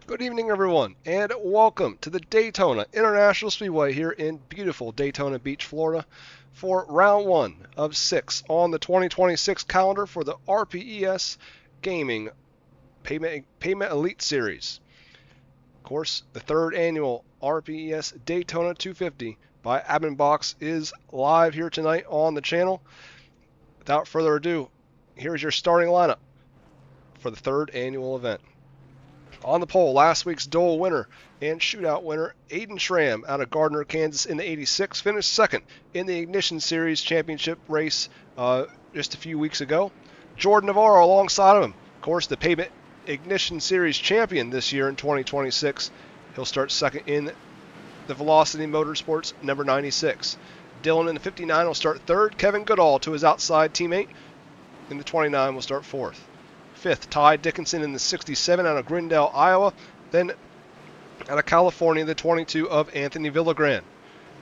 Good evening, everyone, and welcome to the Daytona International Speedway here in beautiful Daytona Beach, Florida, for round 1 of 6 on the 2026 calendar for the RPES Gaming Payment Elite Series. Of course, the third annual RPES Daytona 250 by 𝐿𝐴𝐵𝐵𝐵𝑂X is live here tonight on the channel. Without further ado, here's your starting lineup for the third annual event. On the pole, last week's duel winner and shootout winner, Aiden Schramm out of Gardner, Kansas in the 86, finished second in the Ignition Series Championship race just a few weeks ago. Jordan Navarro alongside of him, of course, the Payment Ignition Series champion this year in 2026. He'll start second in the Velocity Motorsports number 96. Dylan in the 59 will start third. Kevin Goodall to his outside teammate in the 29 will start fourth. Fifth, Ty Dickinson in the 67 out of Grindale, Iowa. Then out of California, the 22 of Anthony Villagran.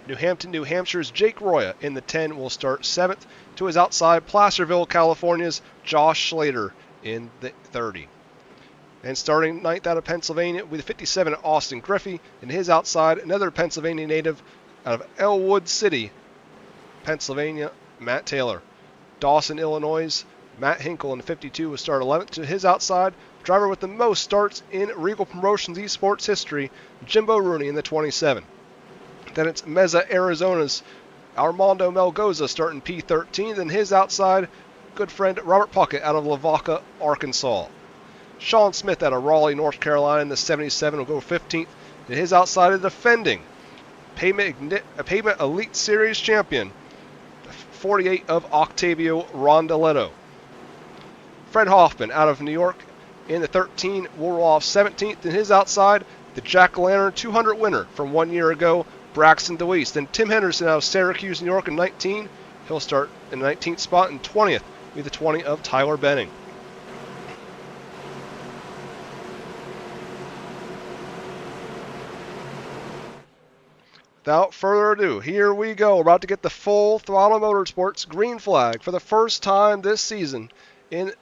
New Hampton, New Hampshire's Jake Roya in the 10 will start seventh. To his outside, Placerville, California's Josh Slater in the 30. And starting ninth out of Pennsylvania with the 57, Austin Griffey. And his outside, another Pennsylvania native out of Elwood City, Pennsylvania, Matt Taylor. Dawson, Illinois' Matt Hinkle in the 52 will start 11th. To his outside, driver with the most starts in Regal Promotions esports history, Jimbo Rooney in the 27. Then it's Mesa, Arizona's Armando Melgoza starting P13. Then his outside, good friend Robert Puckett out of Lavaca, Arkansas. Sean Smith out of Raleigh, North Carolina in the 77 will go 15th. Then his outside, the defending Payment Elite Series champion, 48 of Octavio Rondaletto. Fred Hoffman out of New York in the 13 will roll off 17th. And his outside, the Jack-O-Lantern 200 winner from 1 year ago, Braxton DeWeese. Then Tim Henderson out of Syracuse, New York in 19. He'll start in the 19th spot, and 20th will be the 20 of Tyler Benning. Without further ado, here we go. We're about to get the Full Throttle Motorsports green flag for the first time this season in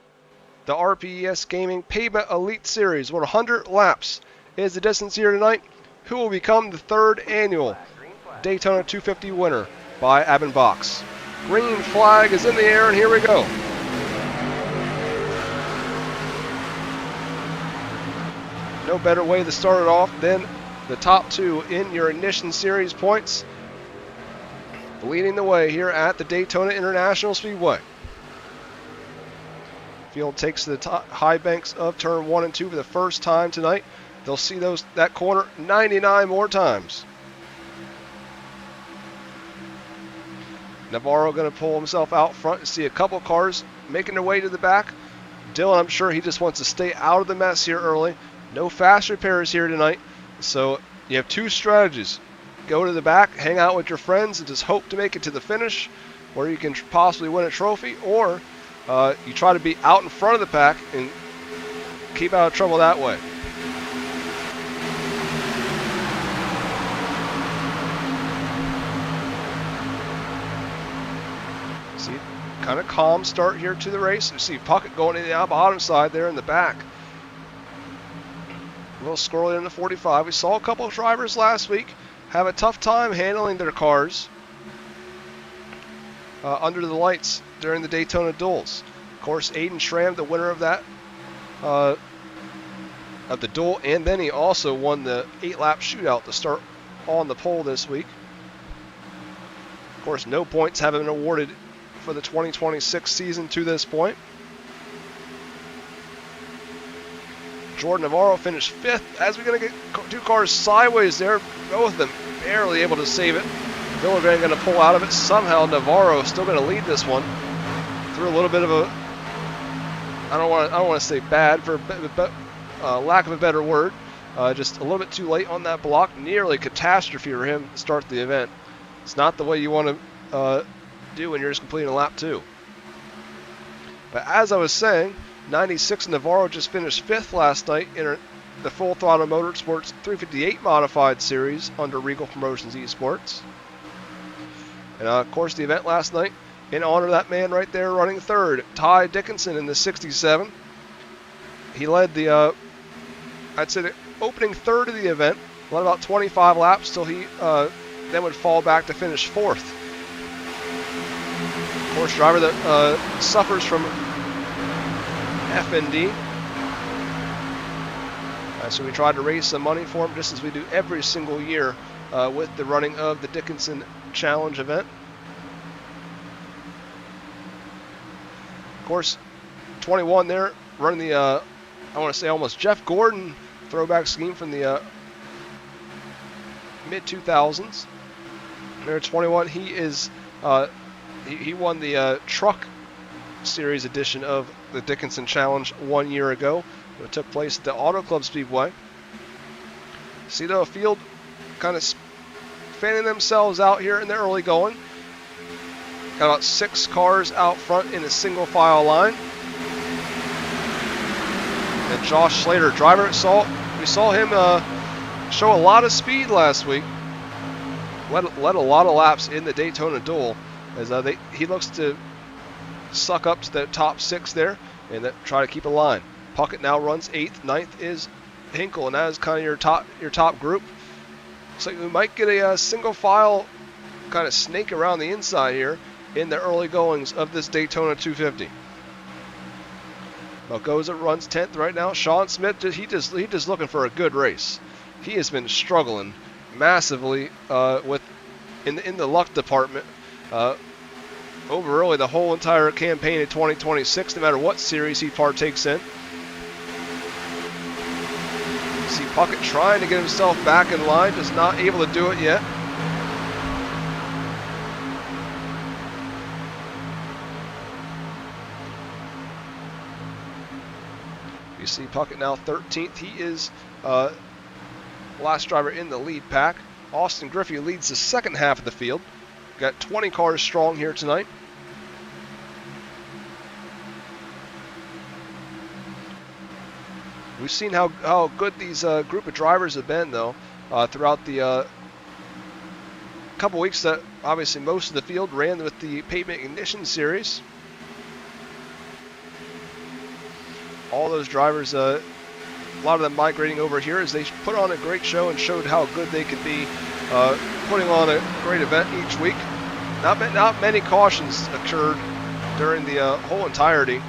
the RPES Gaming Payment Elite Series. 100 laps is the distance here tonight. Who will become the third annual Daytona 250 winner by 𝐿𝐴𝐵𝐵𝐵𝐿𝐴𝐵𝐵𝐵𝐵 Green flag is in the air, and here we go. No better way to start it off than the top two in your Ignition Series points, leading the way here at the Daytona International Speedway. Field takes the high banks of turn 1 and 2 for the first time tonight. They'll see that corner 99 more times. Navarro going to pull himself out front and see a couple cars making their way to the back. Dylan, I'm sure he just wants to stay out of the mess here early. No fast repairs here tonight. So you have two strategies. Go to the back, hang out with your friends, and just hope to make it to the finish where you can possibly win a trophy, or you try to be out in front of the pack and keep out of trouble that way. See, kind of calm start here to the race. You see Puckett going in the bottom side there in the back. A little squirrely in the 45. We saw a couple of drivers last week have a tough time handling their cars under the lights during the Daytona duels. Of course, Aiden Schramm, the winner of that, of the duel, and then he also won the 8-lap shootout to start on the pole this week. Of course, no points have been awarded for the 2026 season to this point. Jordan Navarro finished 5th. As we're going to get two cars sideways there, both of them barely able to save it. Villagran going to pull out of it. Somehow Navarro still going to lead this one through a little bit of a, I don't want to say bad, for lack of a better word, just a little bit too late on that block. Nearly catastrophe for him to start the event. It's not the way you want to do when you're just completing a lap 2. But as I was saying, 96 Navarro just finished 5th last night in the Full Throttle Motorsports 358 Modified Series under Regal Promotions esports. And of course, the event last night, in honor of that man right there running third, Ty Dickinson in the 67. He led the, I'd say opening third of the event, led about 25 laps till he then would fall back to finish fourth. Of course, driver that suffers from FND. So we tried to raise some money for him, just as we do every single year with the running of the Dickinson Challenge event. Of course, 21 there, running the, I want to say almost Jeff Gordon throwback scheme from the mid-2000s. There, 21, he is, he won the truck series edition of the Dickinson Challenge 1 year ago. It took place at the Auto Club Speedway. See the field kind of fanning themselves out here in the early going. Got about 6 cars out front in a single file line. And Josh Slater, driver, we saw him show a lot of speed last week. Led a lot of laps in the Daytona Duel, as he looks to suck up to the top 6 there and try to keep a line. Puckett now runs 8th, 9th is Hinkle, and that is kind of your top group. Looks like we might get a single file kind of snake around the inside here in the early goings of this Daytona 250. Melgoza runs 10th right now. Sean Smith, he just looking for a good race. He has been struggling massively in the luck department over really the whole entire campaign in 2026, no matter what series he partakes in. See Puckett trying to get himself back in line, just not able to do it yet. You see Puckett now 13th. He is last driver in the lead pack. Austin Griffey leads the second half of the field. Got 20 cars strong here tonight. We've seen how good these group of drivers have been, though, throughout the couple weeks that obviously most of the field ran with the Pavement Ignition Series. All those drivers, a lot of them migrating over here as they put on a great show and showed how good they could be putting on a great event each week. Not many cautions occurred during the whole entirety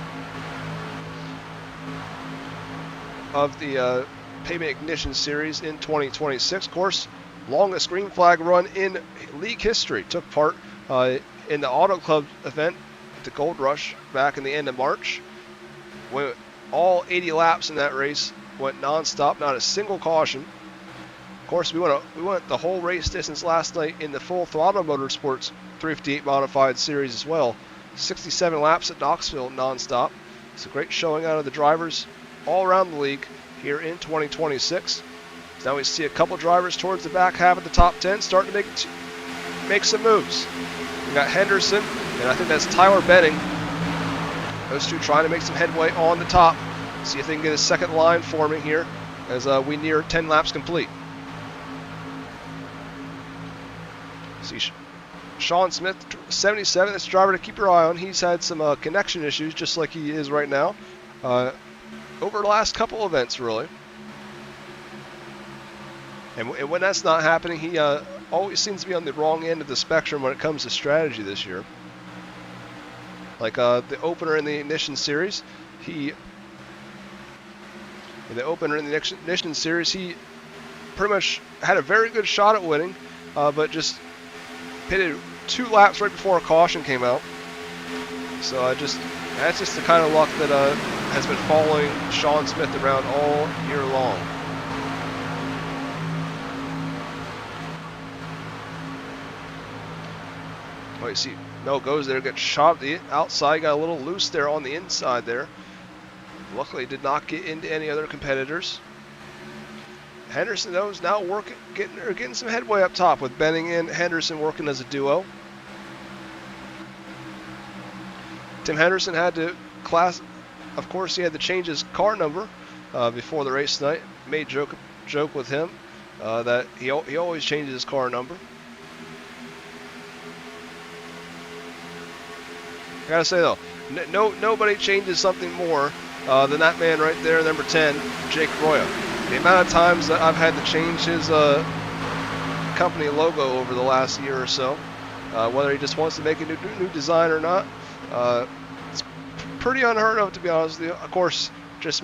of the Pavement Ignition Series in 2026. Of course, longest green flag run in league history. Took part in the Auto Club event at the Gold Rush back in the end of March. Went all 80 laps in that race, went non-stop, not a single caution. Of course, we went the whole race distance last night in the Full Throttle Motorsports 358 Modified Series as well. 67 laps at Knoxville non-stop. It's a great showing out of the drivers all around the league here in 2026. So now we see a couple drivers towards the back half of the top 10 starting to make some moves. We got Henderson, and I think that's Tyler Benning. Those two trying to make some headway on the top. See if they can get a second line forming here as we near 10 laps complete. See Sean Smith, 77, this driver to keep your eye on. He's had some connection issues, just like he is right now, over the last couple events, really. And when that's not happening, he always seems to be on the wrong end of the spectrum when it comes to strategy this year. Like the opener in the Ignition Series, he pretty much had a very good shot at winning, but just pitted 2 laps right before a caution came out. So that's just the kind of luck that has been following Sean Smith around all year long. Oh, you see Mel goes there, gets shot at the outside, got a little loose there on the inside there. Luckily did not get into any other competitors. Henderson, though, is now getting some headway up top with Benning and Henderson working as a duo. Tim Henderson had to of course, he had to change his car number before the race tonight. Made joke with him that he always changes his car number. I gotta say though, nobody changes something more than that man right there, number 10, Jake Roya. the amount of times that I've had to change his company logo over the last year or so, whether he just wants to make a new design or not, it's pretty unheard of, to be honest with you. Of course, just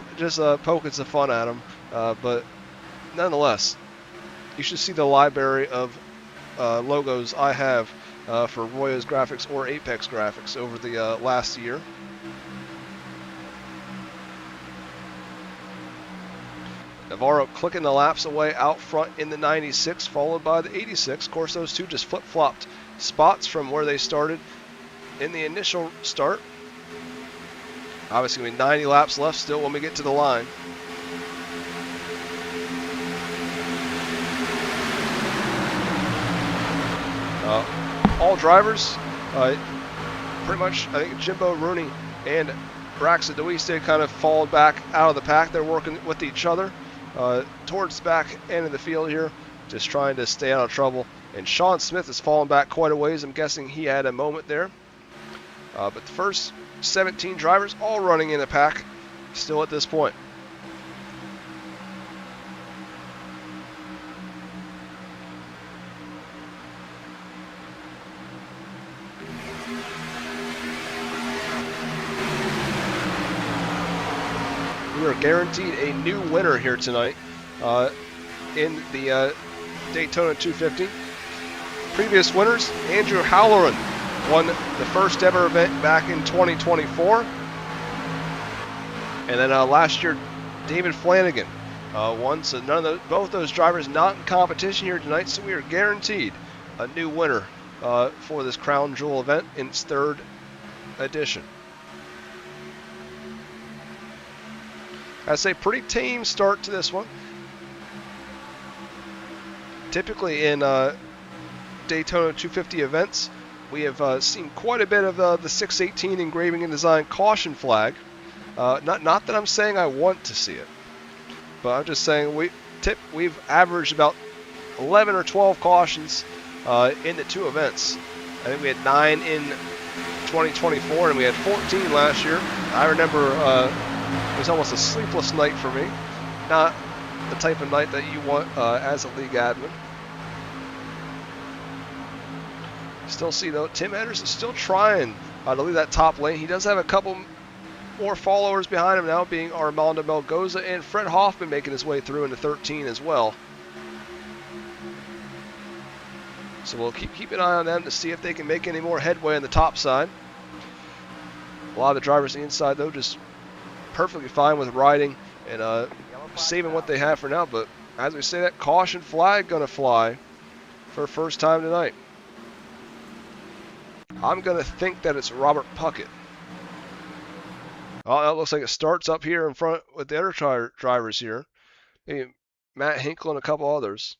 poking some fun at him, but nonetheless, you should see the library of logos I have for Royos graphics or Apex graphics over the last year. Navarro clicking the laps away out front in the 96, followed by the 86. Of course, those two just flip-flopped spots from where they started in the initial start. Obviously, going to be 90 laps left still when we get to the line. All drivers, pretty much, I think Jimbo, Rooney, and Braxton DeWeese kind of followed back out of the pack. They're working with each other towards the back end of the field here, just trying to stay out of trouble. And Sean Smith has fallen back quite a ways. I'm guessing he had a moment there. But the first 17 drivers all running in the pack still at this point. We are guaranteed a new winner here tonight in the Daytona 250. Previous winners, Andrew Halloran won the first ever event back in 2024. And then last year, David Flanagan won. So both those drivers not in competition here tonight. So we are guaranteed a new winner for this Crown Jewel event in its third edition. I'd say pretty tame start to this one. Typically in Daytona 250 events, we have seen quite a bit of the 618 engraving and design caution flag. Not that I'm saying I want to see it, but I'm just saying we've averaged about 11 or 12 cautions in the two events. I think we had 9 in 2024 and we had 14 last year. I remember it was almost a sleepless night for me. Not the type of night that you want as a league admin. Still see though, Tim Anderson is still trying to lead that top lane. He does have a couple more followers behind him now, being Armando Melgoza and Fred Hoffman making his way through into 13 as well. So we'll keep an eye on them to see if they can make any more headway on the top side. A lot of the drivers on the inside though just perfectly fine with riding and saving what they have for now. But as we say, that caution flag gonna fly for the first time tonight. I'm gonna think that it's Robert Puckett. Oh, it looks like it starts up here in front with the other drivers here. Maybe Matt Hinkle and a couple others.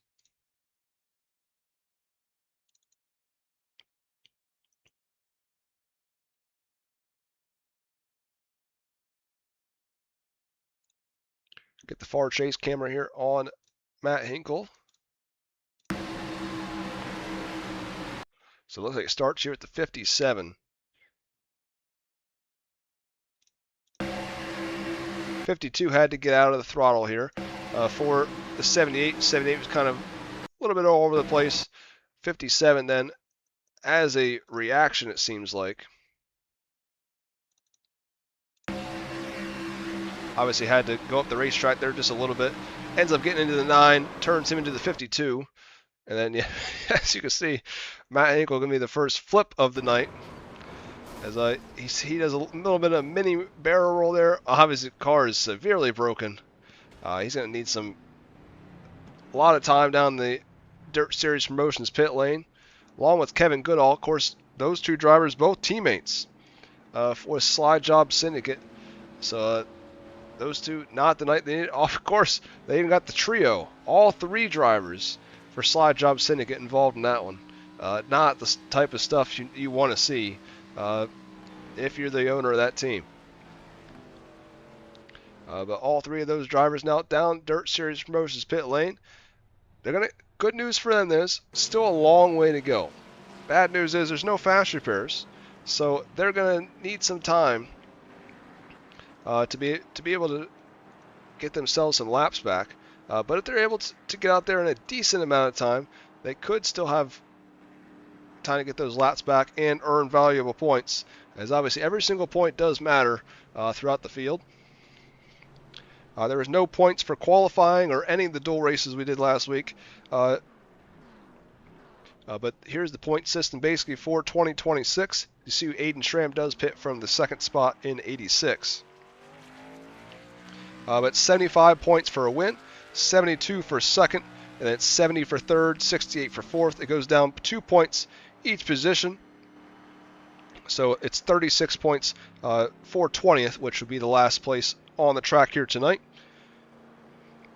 Get the far chase camera here on Matt Hinkle. So it looks like it starts here at the 57. 52 had to get out of the throttle here for the 78. 78 was kind of a little bit all over the place. 57 then, as a reaction, it seems like. Obviously had to go up the racetrack there just a little bit. Ends up getting into the 9, turns him into the 52. And then, yeah, as you can see, Matt Hinkle going to be the first flip of the night. As he does a little bit of a mini barrel roll there. Obviously, the car is severely broken. He's going to need a lot of time down the Dirt Series Promotions pit lane, along with Kevin Goodall. Of course, those two drivers, both teammates for Slide Job Syndicate. So those two, not the night they needed. Of course, they even got the trio, all 3 drivers for Slide Job Syndicate involved in that one. Not the type of stuff you want to see if you're the owner of that team. But all 3 of those drivers now down Dirt Series Promotions pit lane. Good news for them is still a long way to go. Bad news is there's no fast repairs, so they're going to need some time to be able to get themselves some laps back. But if they're able to get out there in a decent amount of time, they could still have time to get those laps back and earn valuable points, as obviously every single point does matter throughout the field. There was no points for qualifying or any of the dual races we did last week. But here's the point system basically for 2026. You see Aiden Schramm does pit from the second spot in 86. But 75 points for a win, 72 for second, and then 70 for third, 68 for fourth. It goes down 2 points each position. So it's 36 points for 20th, which would be the last place on the track here tonight.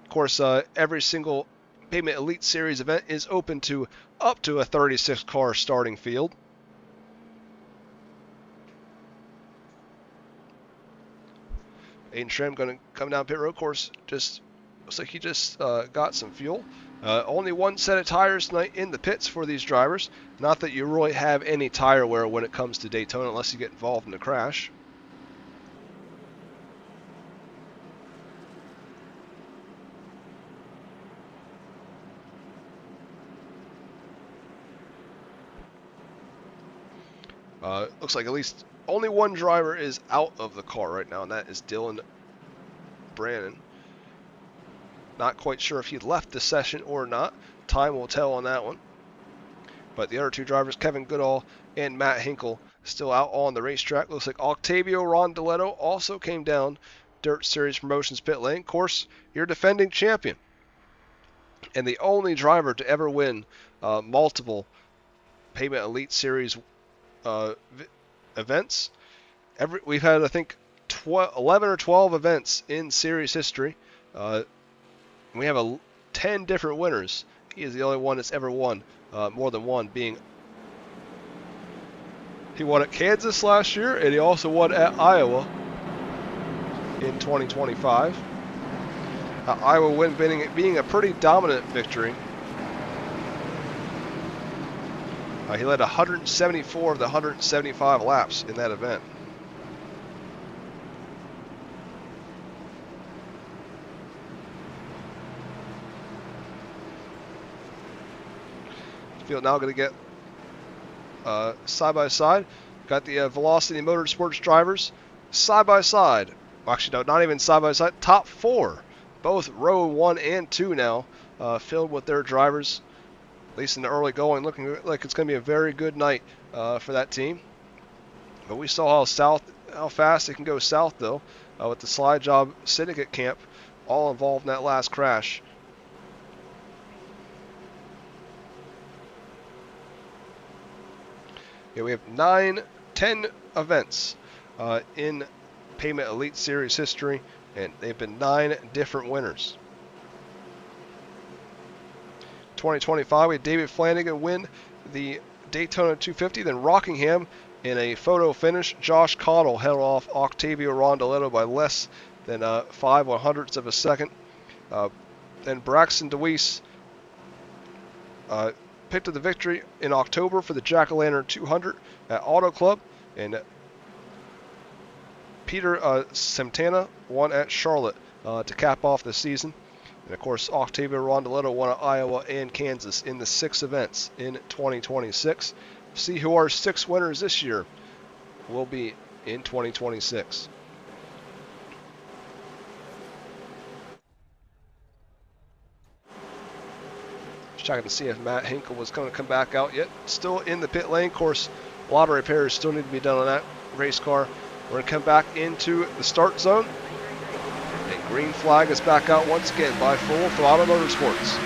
Of course, every single Pavement Elite Series event is open to up to a 36 car starting field. Aiden Schramm going to come down pit road. Of course, just looks like he just got some fuel. Only one set of tires tonight in the pits for these drivers. Not that you really have any tire wear when it comes to Daytona unless you get involved in a crash. Looks like at least only one driver is out of the car right now, and that is Dylan Brannon. Not quite sure if he left the session or not. Time will tell on that one. But the other two drivers, Kevin Goodall and Matt Hinkle, still out on the racetrack. Looks like Octavio Rondeletto also came down Dirt Series Promotions pit lane. Of course, your defending champion and the only driver to ever win multiple Pavement Elite Series events. We've had, I think, 11 or 12 events in series history. We have 10 different winners. He is the only one that's ever won more than one, being he won at Kansas last year, and he also won at Iowa in 2025. Iowa win being a pretty dominant victory. He led 174 of the 175 laps in that event. Field now going to get side by side. Got the Velocity Motorsports drivers side by side. Well, actually, no, not even side by side. Top four, both row 1 and 2 now, filled with their drivers. At least in the early going, looking like it's going to be a very good night for that team. But we saw how fast it can go south, though, with the slide job syndicate camp all involved in that last crash. Yeah, we have 10 events in Pavement Elite Series history, and they've been 9 different winners. 2025, we had David Flanagan win the Daytona 250, then Rockingham in a photo finish. Josh Connell held off Octavio Rondeletto by less than 5/100ths of a second. Then Braxton DeWeese picked up the victory in October for the Jack-O-Lantern 200 at Auto Club, and Peter Santana won at Charlotte to cap off the season. And of course, Octavio Rondeletto won at Iowa and Kansas in the 6 events in 2026. See who our 6 winners this year will be in 2026. Just checking to see if Matt Hinkle was going to come back out yet. Still in the pit lane. Of course, a lot of repairs still need to be done on that race car. We're going to come back into the start zone. Green flag is back out once again by Full Throttle Motorsports.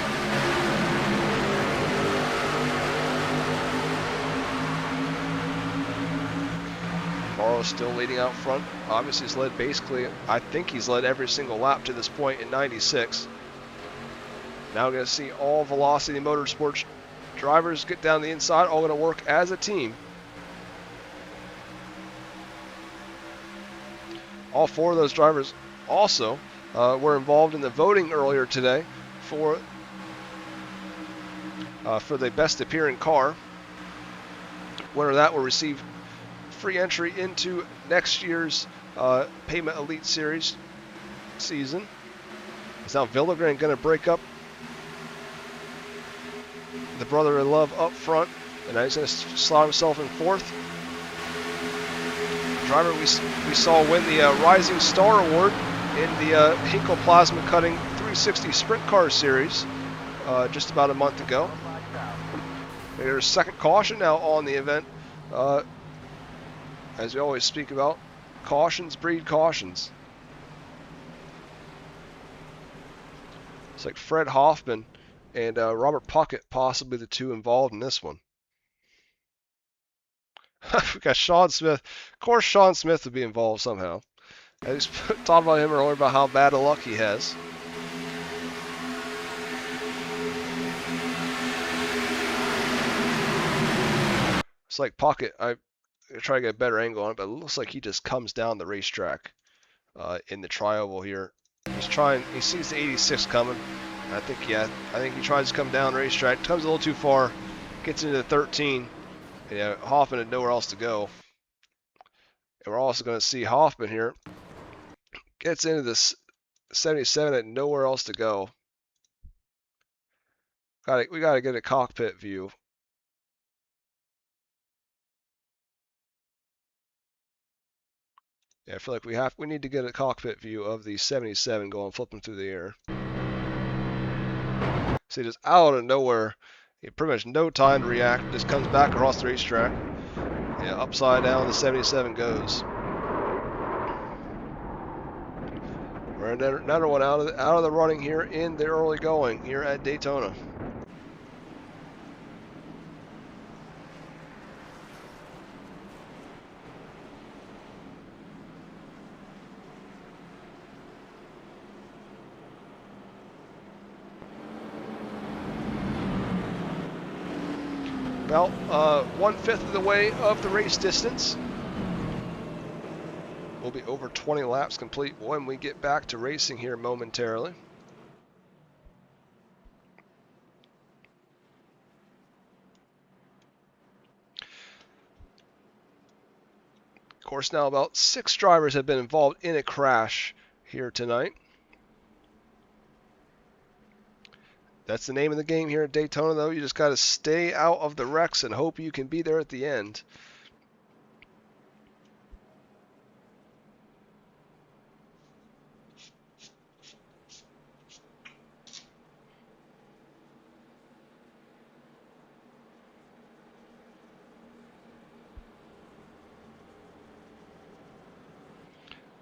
Morrow still leading out front. Obviously he's led basically, I think he's led every single lap to this point in 96. Now we're going to see all Velocity Motorsports drivers get down the inside, all going to work as a team. All 4 of those drivers also were involved in the voting earlier today for the best appearing car. Winner of that will receive free entry into next year's Pavement Elite Series season. Is now Villagran going to break up the brother-in-love up front, and now he's going to slot himself in fourth. Driver we saw win the Rising Star Award in the Hinkle Plasma Cutting 360 Sprint Car Series just about a month ago. There's second caution now on the event. As we always speak about, cautions breed cautions. It's like Fred Hoffman and Robert Puckett, possibly the two involved in this one. We got Sean Smith. Of course, Sean Smith would be involved somehow. I just talked about him earlier about how bad of luck he has. It's like Puckett. I try to get a better angle on it, but it looks like he just comes down the racetrack in the tri-oval here. He's trying. He sees the 86 coming. I think he tries to come down the racetrack. Comes a little too far. Gets into the 13. Yeah, Hoffman had nowhere else to go. And we're also going to see Hoffman here. Gets into this 77 and nowhere else to go. We got to get a cockpit view. Yeah, I feel like we need to get a cockpit view of the 77 going flipping through the air. See, just out of nowhere, pretty much no time to react. Just comes back across the racetrack. Yeah, upside down the 77 goes. We're another one out of the running here in the early going here at Daytona. About 1/5 of the way of the race distance. We'll be over 20 laps complete when we get back to racing here momentarily. Of course, now about 6 drivers have been involved in a crash here tonight. That's the name of the game here at Daytona, though. You just got to stay out of the wrecks and hope you can be there at the end.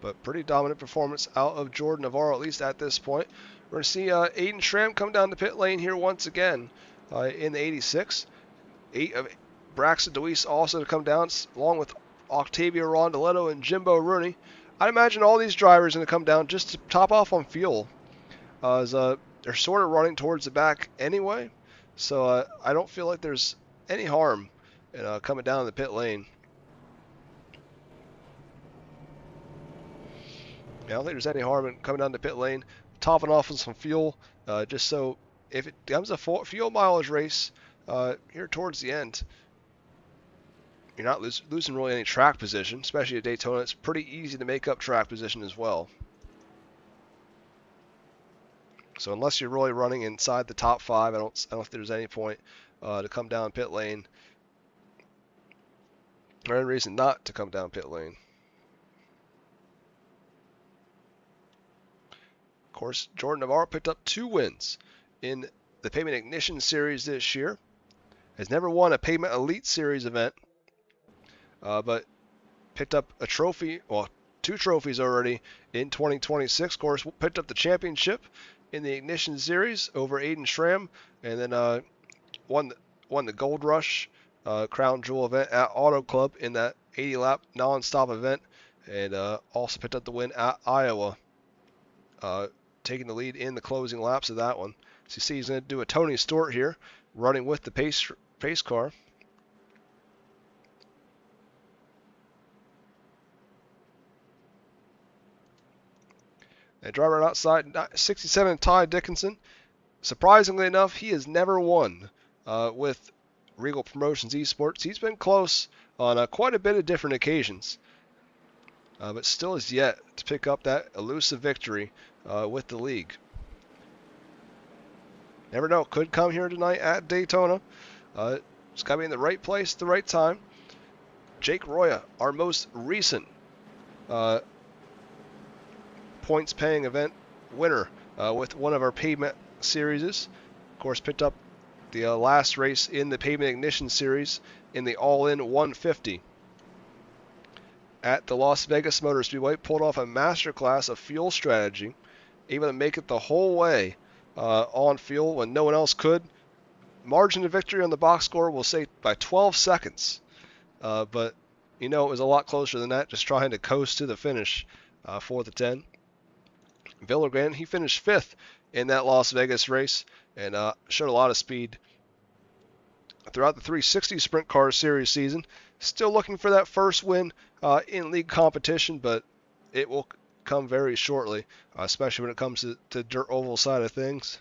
But pretty dominant performance out of Jordan Navarro, at least at this point. We're going to see Aiden Schramm come down the pit lane here once again in the 86. 8 of Braxton DeWeese also to come down, along with Octavio Rondoletto and Jimbo Rooney. I'd imagine all these drivers are going to come down just to top off on fuel, as they're sort of running towards the back anyway. So I don't feel like there's any harm in coming down the pit lane. I don't think there's any harm in coming down the pit lane, topping off on some fuel, just so if it becomes a fuel mileage race here towards the end, you're not losing really any track position, especially at Daytona. It's pretty easy to make up track position as well. So unless you're really running inside the top 5, I don't think there's any point to come down pit lane, or any reason not to come down pit lane. Of course, Jordan Navarro picked up 2 wins in the Pavement Ignition Series this year. Has never won a Pavement Elite Series event, but picked up a trophy, well, 2 trophies already in 2026. Of course, picked up the championship in the Ignition Series over Aiden Schramm, and then won the Gold Rush Crown Jewel event at Auto Club in that 80-lap non-stop event, and also picked up the win at Iowa, taking the lead in the closing laps of that one. So you see he's going to do a Tony Stewart here, running with the pace car. And driver outside, 67, Ty Dickinson. Surprisingly enough, he has never won with Regal Promotions Esports. He's been close on quite a bit of different occasions, but still has yet to pick up that elusive victory with the league. Never know, could come here tonight at Daytona. It's got to be in the right place at the right time. Jake Roya, our most recent points-paying event winner with one of our pavement series. Of course, picked up the last race in the Pavement Ignition Series in the All-In 150 at the Las Vegas Motor Speedway. Pulled off a masterclass of fuel strategy, able to make it the whole way on fuel when no one else could. Margin of victory on the box score, we'll say by 12 seconds. But, you know, it was a lot closer than that, just trying to coast to the finish for the 10. Villagran, he finished 5th in that Las Vegas race and showed a lot of speed throughout the 360 Sprint Car Series season. Still looking for that first win in league competition, but it will come very shortly, especially when it comes to dirt oval side of things.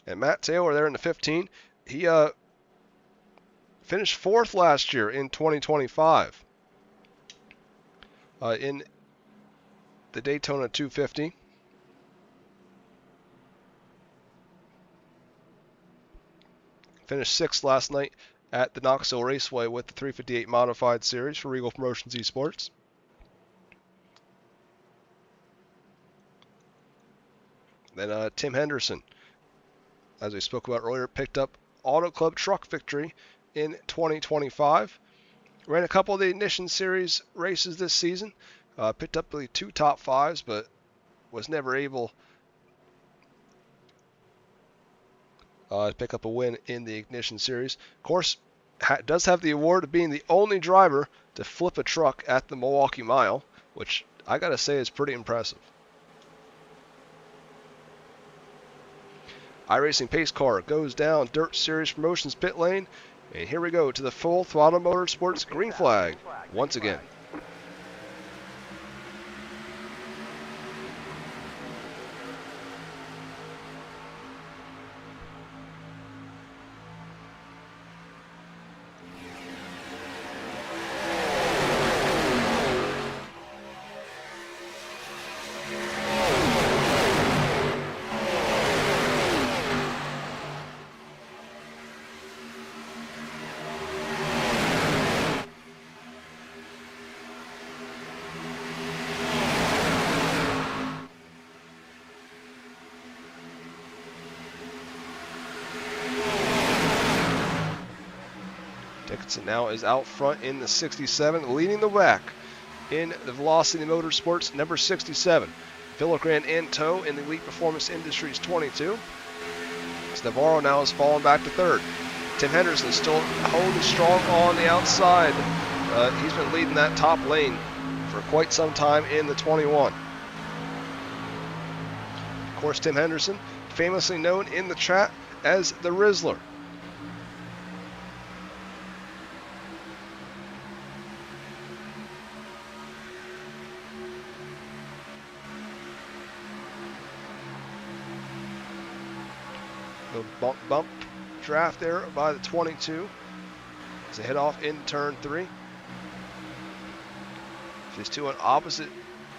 And Matt Taylor there in the 15, he finished 4th last year in 2025 in the Daytona 250. Finished 6th last night at the Knoxville Raceway with the 358 Modified Series for Regal Promotions Esports. Then Tim Henderson, as we spoke about earlier, picked up Auto Club Truck victory in 2025. Ran a couple of the Ignition Series races this season. Picked up the 2 top 5s, but was never able to pick up a win in the Ignition Series. Of course, does have the award of being the only driver to flip a truck at the Milwaukee Mile, which I gotta say is pretty impressive. iRacing Pace Car goes down Dirt Series Promotions pit lane, and here we go to the Full Throttle Motorsports green flag once again. Dickinson now is out front in the 67, leading the pack in the Velocity Motorsports number 67. Villagran in tow in the Elite Performance Industries 22. So Navarro now has fallen back to 3rd. Tim Henderson still holding strong on the outside. He's been leading that top lane for quite some time in the 21. Of course, Tim Henderson, famously known in the chat as the Rizzler. The bump draft there by the 22 as they head off in turn 3. These two on opposite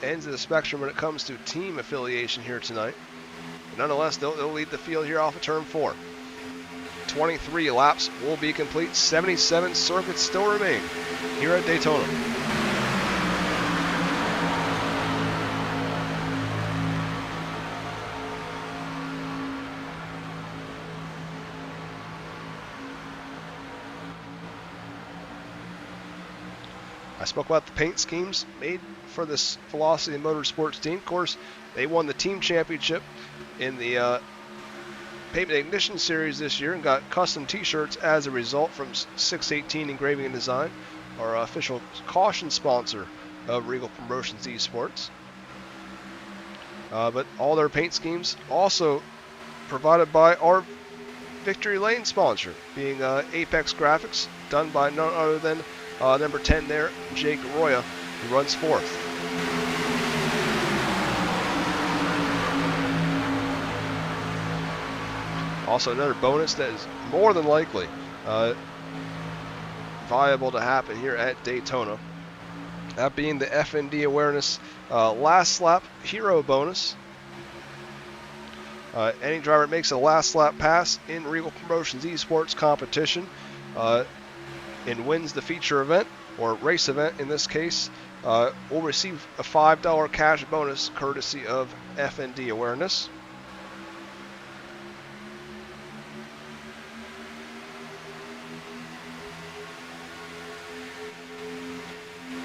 ends of the spectrum when it comes to team affiliation here tonight. But nonetheless, they'll lead the field here off of turn 4. 23 laps will be complete. 77 circuits still remain here at Daytona. I spoke about the paint schemes made for this Velocity Motorsports team. Of course, they won the team championship in the Pavement Ignition Series this year and got custom t-shirts as a result from 618 Engraving and Design, our official caution sponsor of Regal Promotions Esports. But all their paint schemes also provided by our Victory Lane sponsor, being Apex Graphics, done by none other than number 10 there, Jake Roya, who runs 4th. Also another bonus that is more than likely viable to happen here at Daytona. that being the FND Awareness last lap hero bonus. Any driver that makes a last lap pass in Reigel Promotions Esports competition and wins the feature event, or race event in this case, will receive a $5 cash bonus courtesy of FND Awareness.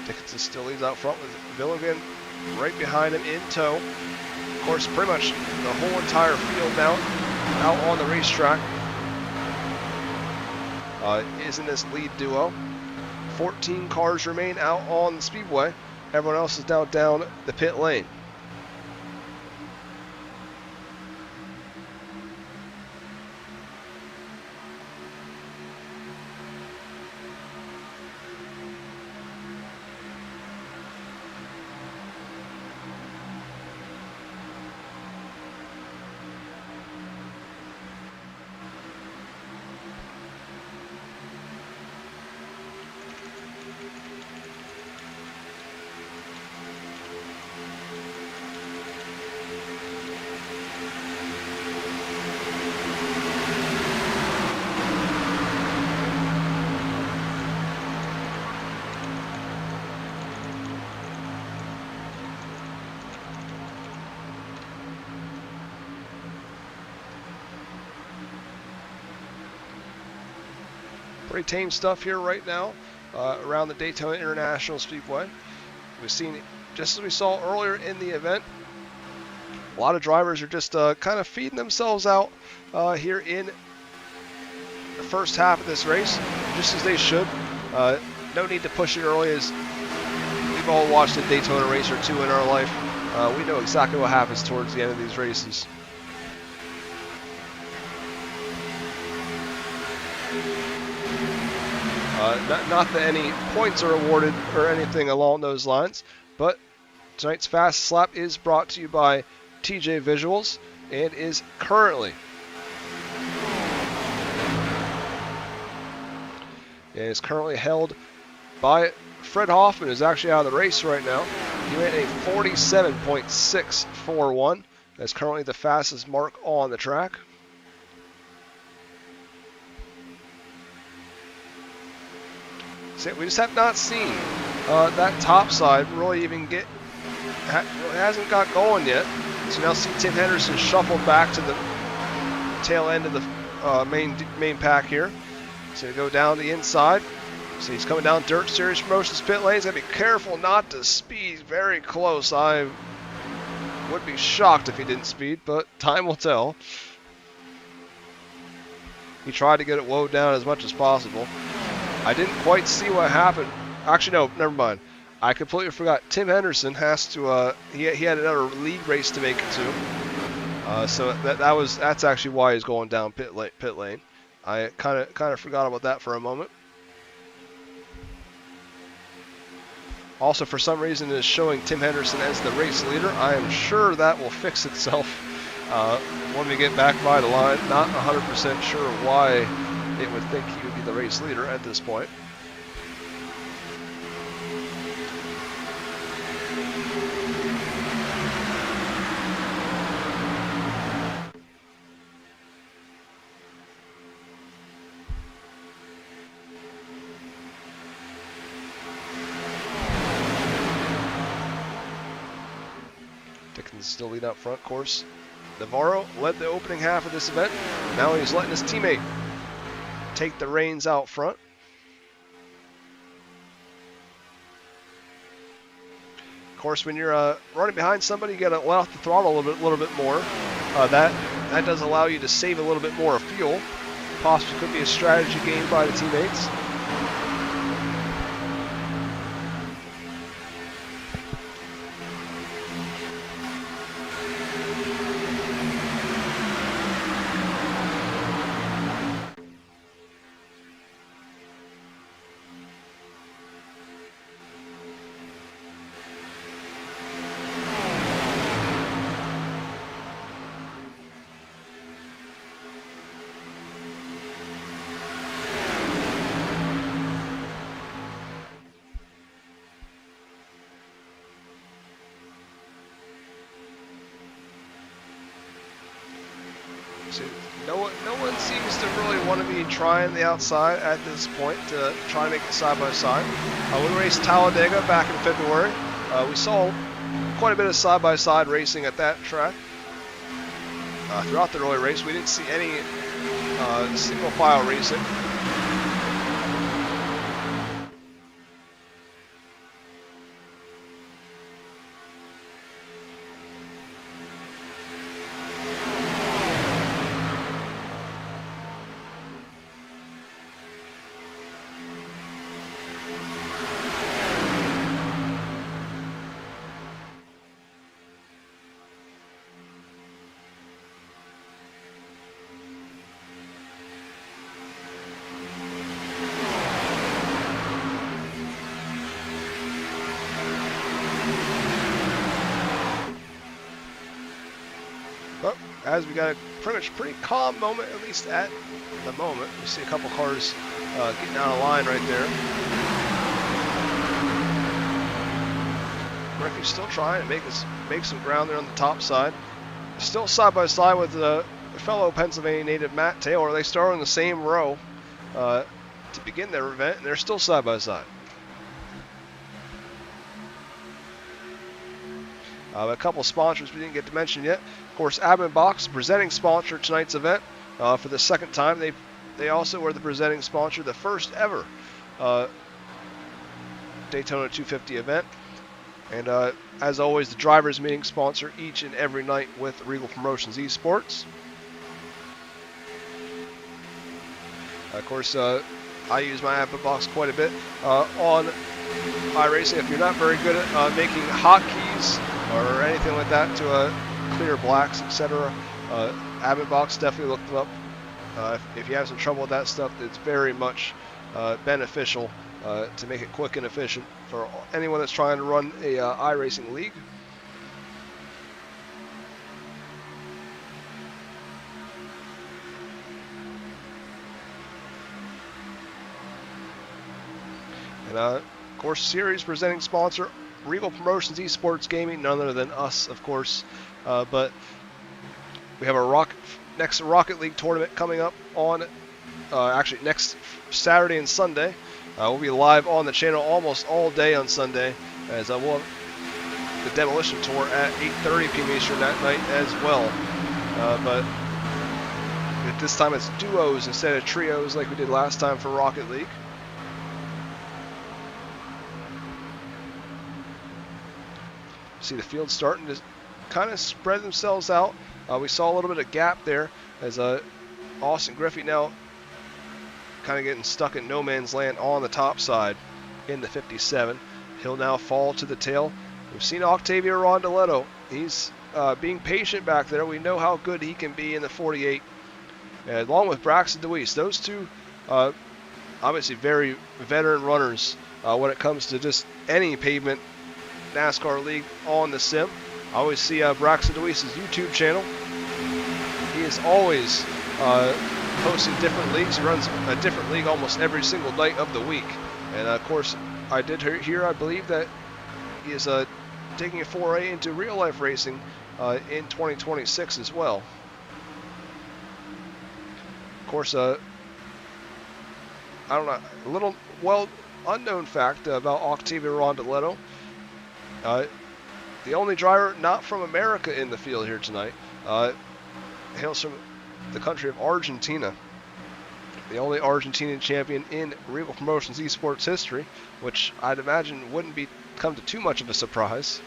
Dickinson still leads out front with Villigan right behind him in tow. Of course, pretty much the whole entire field now out on the racetrack is in this lead duo. 14 cars remain out on the speedway. Everyone else is now down the pit lane. Pretty tame stuff here right now around the Daytona International Speedway. We've seen, just as we saw earlier in the event, a lot of drivers are just kind of feeding themselves out here in the first half of this race, just as they should. No need to push it early, as we've all watched a Daytona race or two in our life. We know exactly what happens towards the end of these races. Not that any points are awarded or anything along those lines, but tonight's fastest lap is brought to you by TJ Visuals and is currently held by Fred Hoffman, who's actually out of the race right now. He ran a 47.641. That's currently the fastest mark on the track. So we just have not seen that top side really even it hasn't got going yet. So now see Tim Henderson shuffle back to the tail end of the main pack here. So go down the inside. So he's coming down Dirt Series Promotions pit lanes. Gotta be careful not to speed very close. I would be shocked if he didn't speed, but time will tell. He tried to get it low down as much as possible. I didn't quite see what happened. Actually, no, never mind. I completely forgot. Tim Henderson has to. He had another league race to make it to. So that's actually why he's going down pit lane. I kind of forgot about that for a moment. Also, for some reason, it is showing Tim Henderson as the race leader. I am sure that will fix itself when we get back by the line. Not 100% sure why it would think he would be the race leader at this point. Dickinson's still lead up front, course. Navarro led the opening half of this event. Now he's letting his teammate take the reins out front. Of course, when you're running behind somebody, you got to let off the throttle a little bit more. That does allow you to save a little bit more fuel. Possibly could be a strategy gained by the teammates. So no one seems to really want to be trying the outside at this point to try and make it side by side. We raced Talladega back in February. We saw quite a bit of side by side racing at that track. Throughout the early race, we didn't see any single file racing. As we got a pretty calm moment, at least at the moment. We see a couple cars getting out of line right there. Murphy's still trying to make some ground there on the top side. Still side by side with the fellow Pennsylvania native Matt Taylor. They started in the same row to begin their event, and they're still side by side. A couple sponsors we didn't get to mention yet. Of course, 𝐏𝐴, presenting sponsor tonight's event for the second time. They also were the presenting sponsor, the first ever Daytona 250 event. And as always, the drivers meeting sponsor each and every night with Reigel Promotions Esports. Of course, I use my 𝐏𝐴 quite a bit on iRacing. If you're not very good at making hotkeys or anything like that to clear blacks, etc., 𝐏𝐴, definitely look them up. If you have some trouble with that stuff, it's very much beneficial to make it quick and efficient for anyone that's trying to run a iRacing league. And of course, series presenting sponsor Reigel Promotions Esports Gaming, none other than us, of course. But we have our next Rocket League tournament coming up on actually next Saturday and Sunday. We'll be live on the channel almost all day on Sunday, as we'll have the Demolition Tour at 8:30 p.m. Eastern that night as well. But at this time it's duos instead of trios like we did last time for Rocket League. See the field starting to kind of spread themselves out. We saw a little bit of gap there as Austin Griffey now kind of getting stuck in no man's land on the top side in the 57. He'll now fall to the tail. We've seen Octavio Rondoletto. He's being patient back there. We know how good he can be in the 48. Along with Braxton DeWeese. Those two obviously very veteran runners when it comes to just any pavement NASCAR league on the sim. I always see Braxton DeWeese's YouTube channel. He is always posting different leagues. He runs a different league almost every single night of the week. And of course, I did hear, I believe that he is taking a foray into real life racing in 2026 as well. Of course, I don't know, a little unknown fact about Octavio Rondoletto. The only driver not from America in the field here tonight hails from the country of Argentina. The only Argentinian champion in Reigel Promotions Esports history, which I'd imagine wouldn't come to too much of a surprise.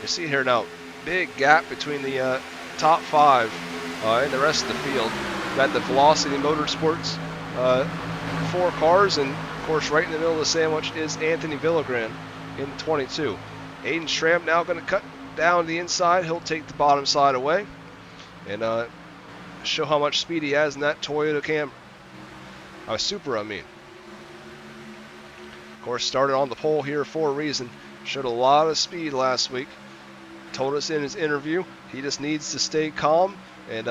You see here now, big gap between the top five and the rest of the field. We've got the Velocity Motorsports 4 cars, and of course right in the middle of the sandwich is Anthony Villagran in the 22. Aiden Schramm now going to cut down the inside. He'll take the bottom side away and show how much speed he has in that Toyota Supra, I mean. Of course, started on the pole here for a reason. Showed a lot of speed last week. Told us in his interview he just needs to stay calm and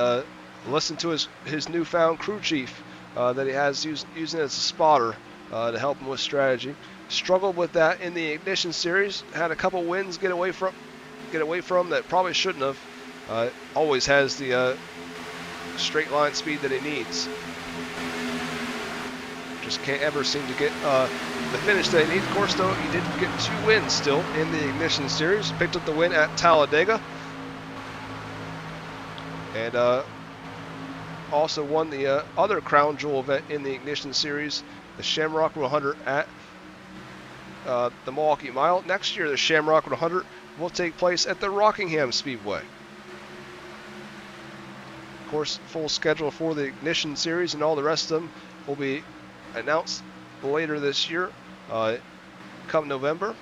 listen to his newfound crew chief that he has using as a spotter to help him with strategy. Struggled with that in the Ignition Series. Had a couple wins get away from that probably shouldn't have. always has the straight line speed that he needs. Just can't ever seem to get the finish that he needs. Of course, though, he did get 2 wins still in the Ignition Series. Picked up the win at Talladega. And also won the other Crown Jewel event in the Ignition Series, the Shamrock 100 at the Milwaukee Mile. Next year, the Shamrock 100 will take place at the Rockingham Speedway. Of course, full schedule for the Ignition Series and all the rest of them will be announced later this year, come November.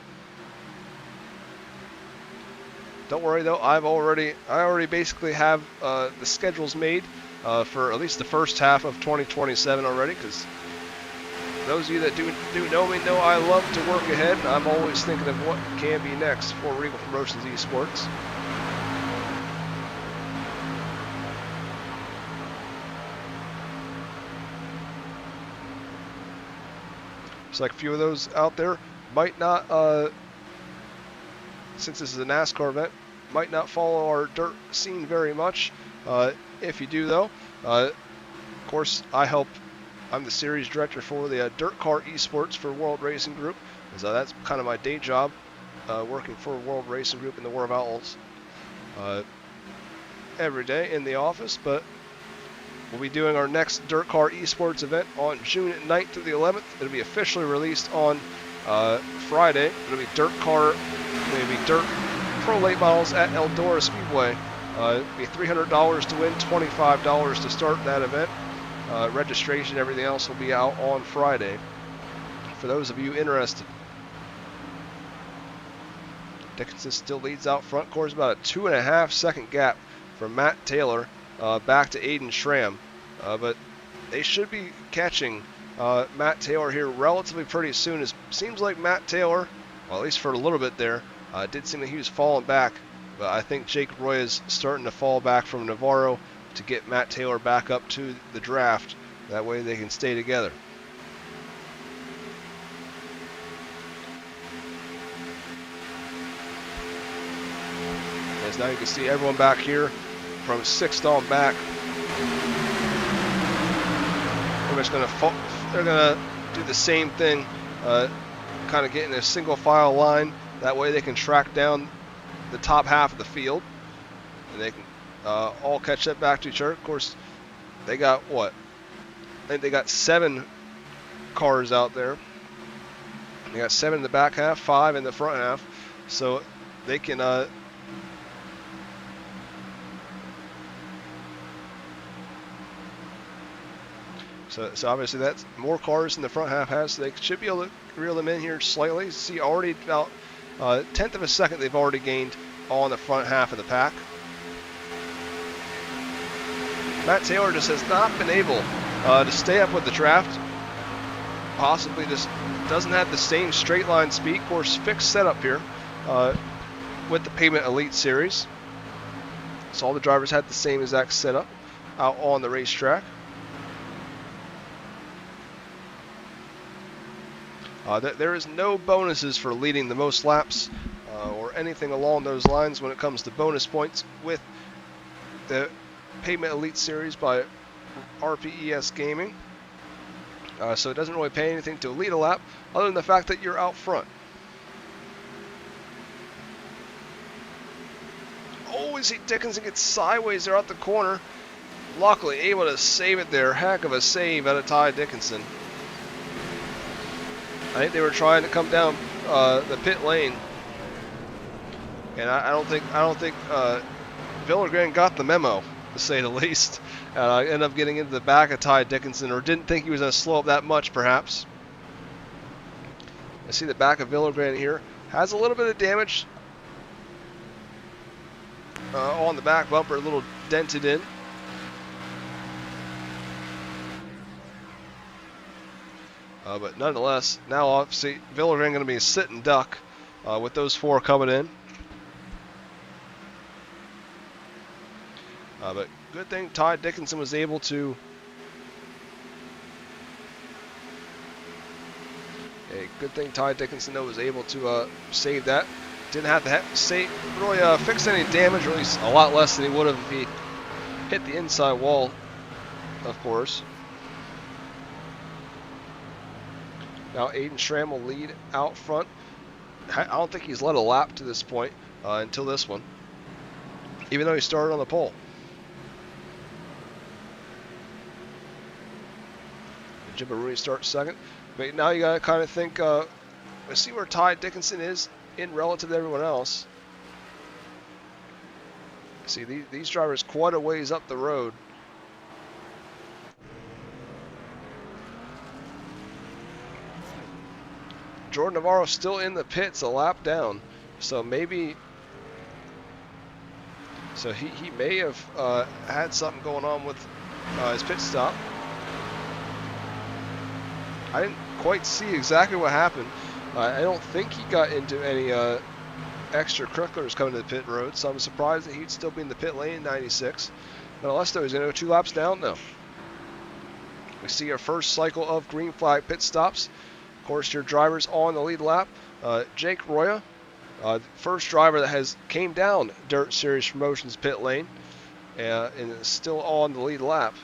Don't worry though, I already basically have the schedules made for at least the first half of 2027 already, because those of you that do know me know I love to work ahead, and I'm always thinking of what can be next for Reigel Promotions Esports. Looks like a few of those out there might not, since this is a NASCAR event, might not follow our dirt scene very much. If you do though, of course I'm the series director for the Dirt Car Esports for World Racing Group. So that's kind of my day job, working for World Racing Group in the War of Outlaws every day in the office. But we'll be doing our next Dirt Car Esports event on June 9th through the 11th. It'll be officially released on Friday. It'll be Dirt Pro Late Models at Eldora Speedway. It'll be $300 to win, $25 to start that event. Registration, everything else will be out on Friday for those of you interested. Dickinson still leads out front. Of course, about a 2.5 second gap from Matt Taylor back to Aiden Schramm. But they should be catching Matt Taylor here relatively pretty soon. It seems like Matt Taylor, well, at least for a little bit there, did seem that he was falling back. But I think Jake Roy is starting to fall back from Navarro to get Matt Taylor back up to the draft. That way they can stay together. As now you can see everyone back here from 6th on back. They're gonna do the same thing, kind of get in a single file line. That way they can track down the top half of the field, and they can all catch up back to each other. Of course, they got what? I think they got 7 cars out there. They got 7 in the back half, 5 in the front half, so they can so obviously that's more cars than the front half has, so they should be able to reel them in here slightly. See, already about 1/10 of a second they've already gained on the front half of the pack. Matt Taylor just has not been able to stay up with the draft. Possibly just doesn't have the same straight line speed. Of course, fixed setup here with the Pavement Elite Series. So all the drivers had the same exact setup out on the racetrack. There is no bonuses for leading the most laps or anything along those lines when it comes to bonus points with the Pavement Elite Series by RPES Gaming. So it doesn't really pay anything to lead a lap other than the fact that you're out front. Oh, we see Dickinson get sideways there out the corner. Luckily able to save it there. Heck of a save out of Ty Dickinson. I think they were trying to come down the pit lane, and I don't think Villagran got the memo, to say the least. Ended up getting into the back of Ty Dickinson, or didn't think he was going to slow up that much, perhaps. I see the back of Villagran here has a little bit of damage on the back bumper, a little dented in. But nonetheless, now obviously Villagran going to be a sitting duck with those 4 coming in. But good thing Ty Dickinson was able to save that. Didn't have to really fix any damage, or at least a lot less than he would have if he hit the inside wall, of course. Now Aiden Schramm will lead out front. I don't think he's led a lap to this point until this one, even though he started on the pole. Jimbo Rooney starts second. But now you got to kind of think, let's see where Ty Dickinson is in relative to everyone else. See, these drivers quite a ways up the road. Jordan Navarro still in the pits, a lap down. So maybe, he may have had something going on with his pit stop. I didn't quite see exactly what happened. I don't think he got into any extracurriculars coming to the pit road, so I'm surprised that he'd still be in the pit lane in 96. Nonetheless, though, he's going to go 2 laps down, though. We see our first cycle of green flag pit stops. Of course, your drivers on the lead lap. Jake Roya, first driver that came down Dirt Series Promotions pit lane and is still on the lead lap.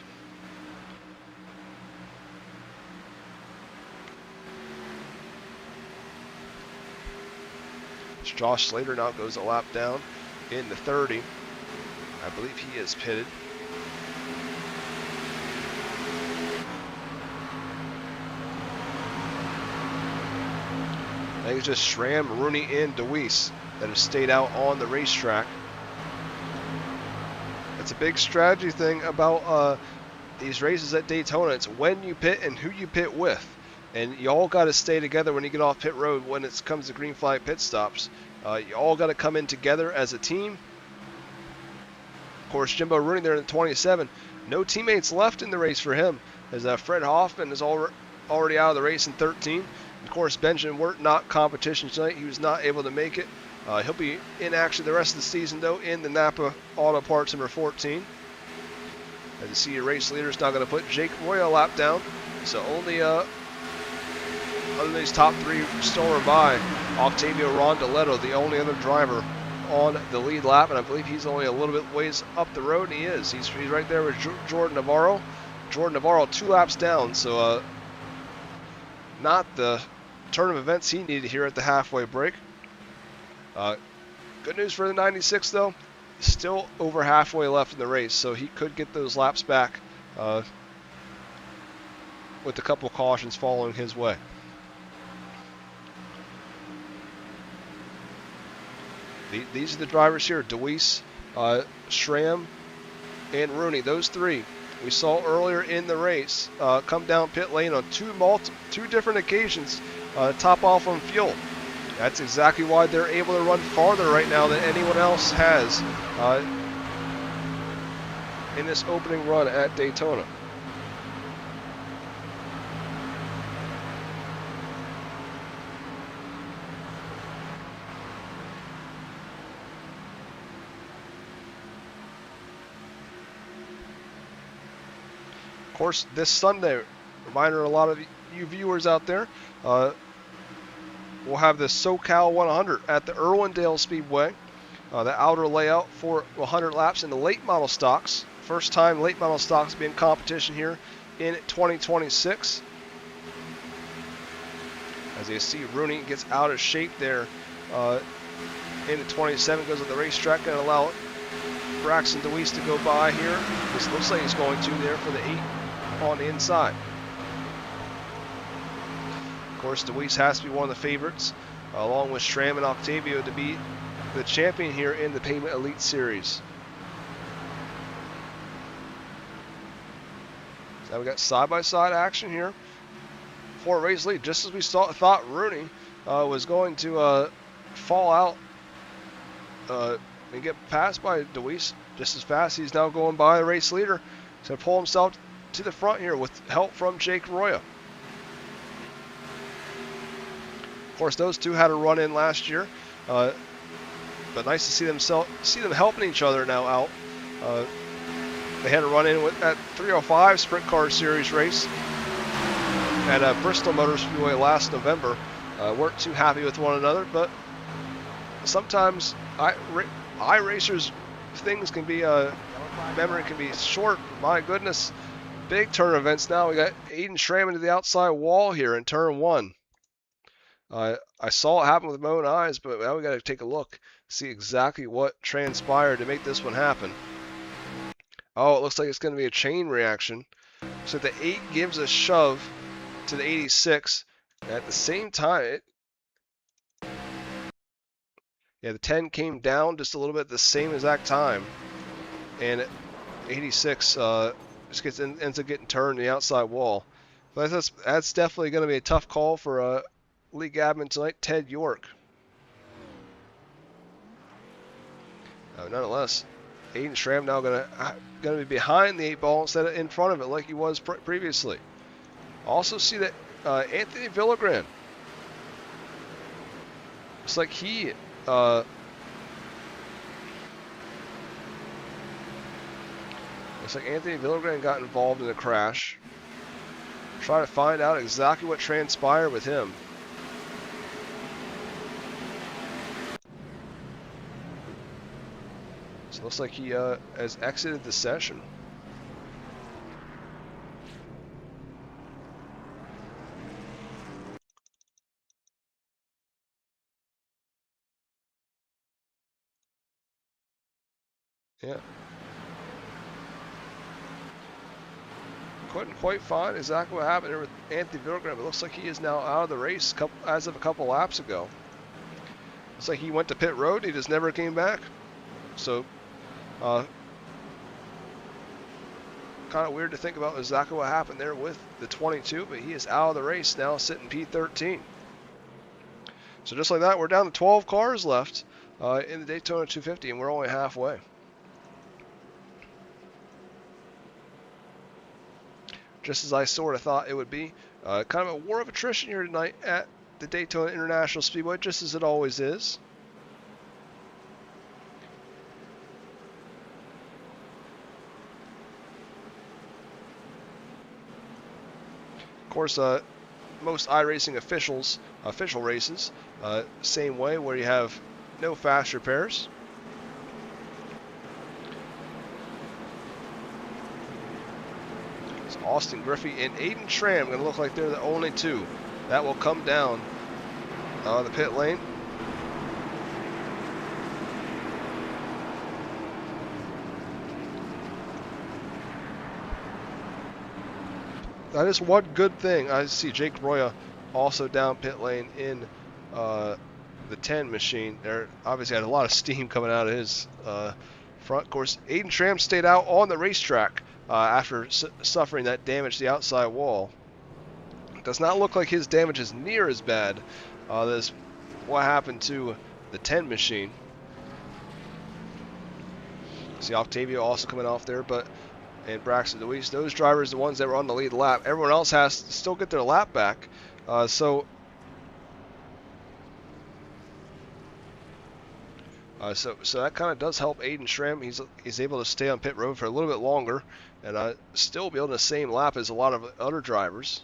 Josh Slater now goes a lap down in the 30. I believe he is pitted. I think it's just Schramm, Rooney, and DeWeese that have stayed out on the racetrack. It's a big strategy thing about these races at Daytona. It's when you pit and who you pit with. And you all got to stay together when you get off pit road when it comes to green flag pit stops. You all got to come in together as a team. Of course, Jimbo Rooney there in the 27. No teammates left in the race for him, as Fred Hoffman is already out of the race in 13. Of course, Benjamin Wirt not competition tonight. He was not able to make it. He'll be in action the rest of the season, though, in the Napa Auto Parts number 14. As you see, your race leader is now going to put Jake Roya a lap down. So only other than these top 3 still by, Octavio Rondoletto, the only other driver on the lead lap, and I believe he's only a little bit ways up the road, and he is. He's right there with Jordan Navarro. Jordan Navarro 2 laps down, so not the turn of events he needed here at the halfway break. Good news for the 96, though. Still over halfway left in the race, so he could get those laps back with a couple cautions following his way. These are the drivers here: DeWeese, Schramm, and Rooney. Those 3 we saw earlier in the race come down pit lane on 2 different occasions, top off on fuel. That's exactly why they're able to run farther right now than anyone else has in this opening run at Daytona. Of course, this Sunday, reminder to a lot of you viewers out there, we'll have the SoCal 100 at the Irwindale Speedway. The outer layout for 100 laps in the late model stocks. First time late model stocks being competition here in 2026. As you see, Rooney gets out of shape there in the 27, goes at the racetrack, going to allow Braxton DeWeese to go by here. This looks like he's going to there for the 8 on the inside. Of course, DeWeese has to be one of the favorites, along with Schramm and Octavio, to be the champion here in the Pavement Elite Series. So now we got side-by-side action here for a race lead. Just as we thought Rooney was going to fall out and get passed by DeWeese just as fast, he's now going by the race leader. He's going to pull himself to the front here with help from Jake Roya. Of course, those 2 had a run in last year, but nice to see them helping each other now out. They had a run in at 305 Sprint Car Series race at Bristol Motor Speedway last November. Weren't too happy with one another, but sometimes iRacers things can be memory can be short. My goodness, big turn events now. We got Aiden Schramm into the outside wall here in turn 1. I saw it happen with my own eyes, but now we got to take a look, see exactly what transpired to make this one happen. Oh, it looks like it's going to be a chain reaction. So the 8 gives a shove to the 86. At the same time, the 10 came down just a little bit at the same exact time, and 86 just ends up getting turned to the outside wall. But that's definitely going to be a tough call for league admin tonight, Ted York. Nonetheless, Aiden Schramm now going to be behind the 8 ball instead of in front of it like he was previously. Also see that Anthony Villagran. It's like he looks like Anthony Villagran got involved in a crash. Try to find out exactly what transpired with him. So it looks like he has exited the session. Yeah. Couldn't quite find exactly what happened there with Anthony Villagran. It looks like he is now out of the race as of a couple laps ago. Looks like he went to pit road. He just never came back. So, kind of weird to think about exactly what happened there with the 22, but he is out of the race now, sitting P13. So just like that, we're down to 12 cars left in the Daytona 250, and we're only halfway. Just as I sort of thought it would be. Kind of a war of attrition here tonight at the Daytona International Speedway, just as it always is. Of course, most iRacing official races, same way, where you have no fast repairs. Austin Griffey and Aiden Schramm going to look like they're the only 2 that will come down the pit lane. That is one good thing. I see Jake Roya also down pit lane in the 10 machine. There obviously had a lot of steam coming out of his front. Of course, Aiden Schramm stayed out on the racetrack after suffering that damage to the outside wall. It does not look like his damage is near as bad as what happened to the 10 machine. See Octavio also coming off there, and Braxton DeWeese, those drivers, the ones that were on the lead lap. Everyone else has to still get their lap back. So that kind of does help Aiden Schramm. He's able to stay on pit road for a little bit longer and still be on the same lap as a lot of other drivers.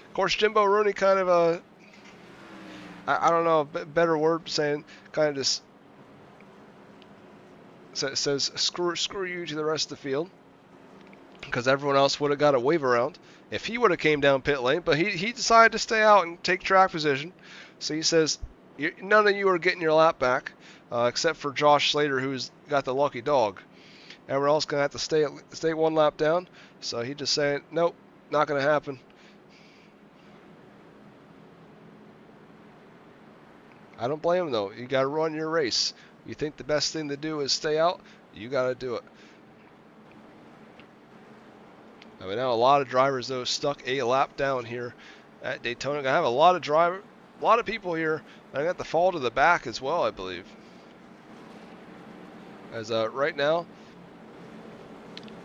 Of course, Jimbo Rooney kind of I don't know a better word saying, kind of just says screw you to the rest of the field, because everyone else would have got a wave around if he would have came down pit lane, but he decided to stay out and take track position. So he says, none of you are getting your lap back, except for Josh Slater, who's got the lucky dog. Everyone else gonna have to stay one lap down. So he just saying, nope, not gonna happen. I don't blame him though. You gotta run your race. You think the best thing to do is stay out, you gotta do it. I mean, now a lot of drivers though stuck a lap down here at Daytona. Gonna have a lot of people here. I got the fall to the back as well, I believe. As right now,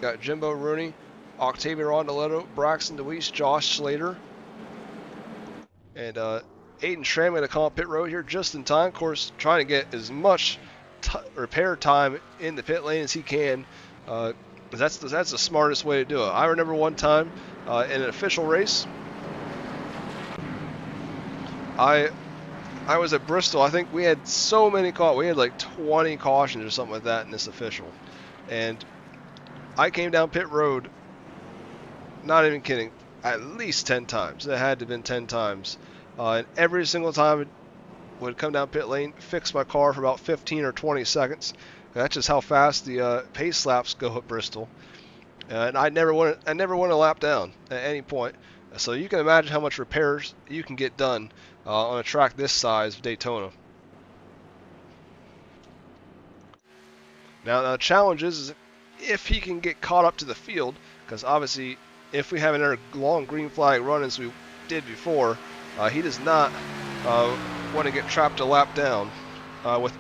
got Jimbo Rooney, Octavio Rondaletto, Braxton DeWeese, Josh Slater, and Aiden Schramm going to come up pit road here just in time. Of course, trying to get as much repair time in the pit lane as he can. That's the smartest way to do it. I remember one time in an official race, I I was at Bristol. I think we had so many cautions. We had like 20 cautions or something like that in this official. And I came down pit road, not even kidding, at least 10 times. It had to have been 10 times. And every single time it would come down pit lane, fix my car for about 15 or 20 seconds. That's just how fast the pace laps go at Bristol. And I never went a lap down at any point. So you can imagine how much repairs you can get done on a track this size of Daytona. Now the challenge is if he can get caught up to the field, because obviously if we have another long green flag run as we did before, he does not want to get trapped a lap down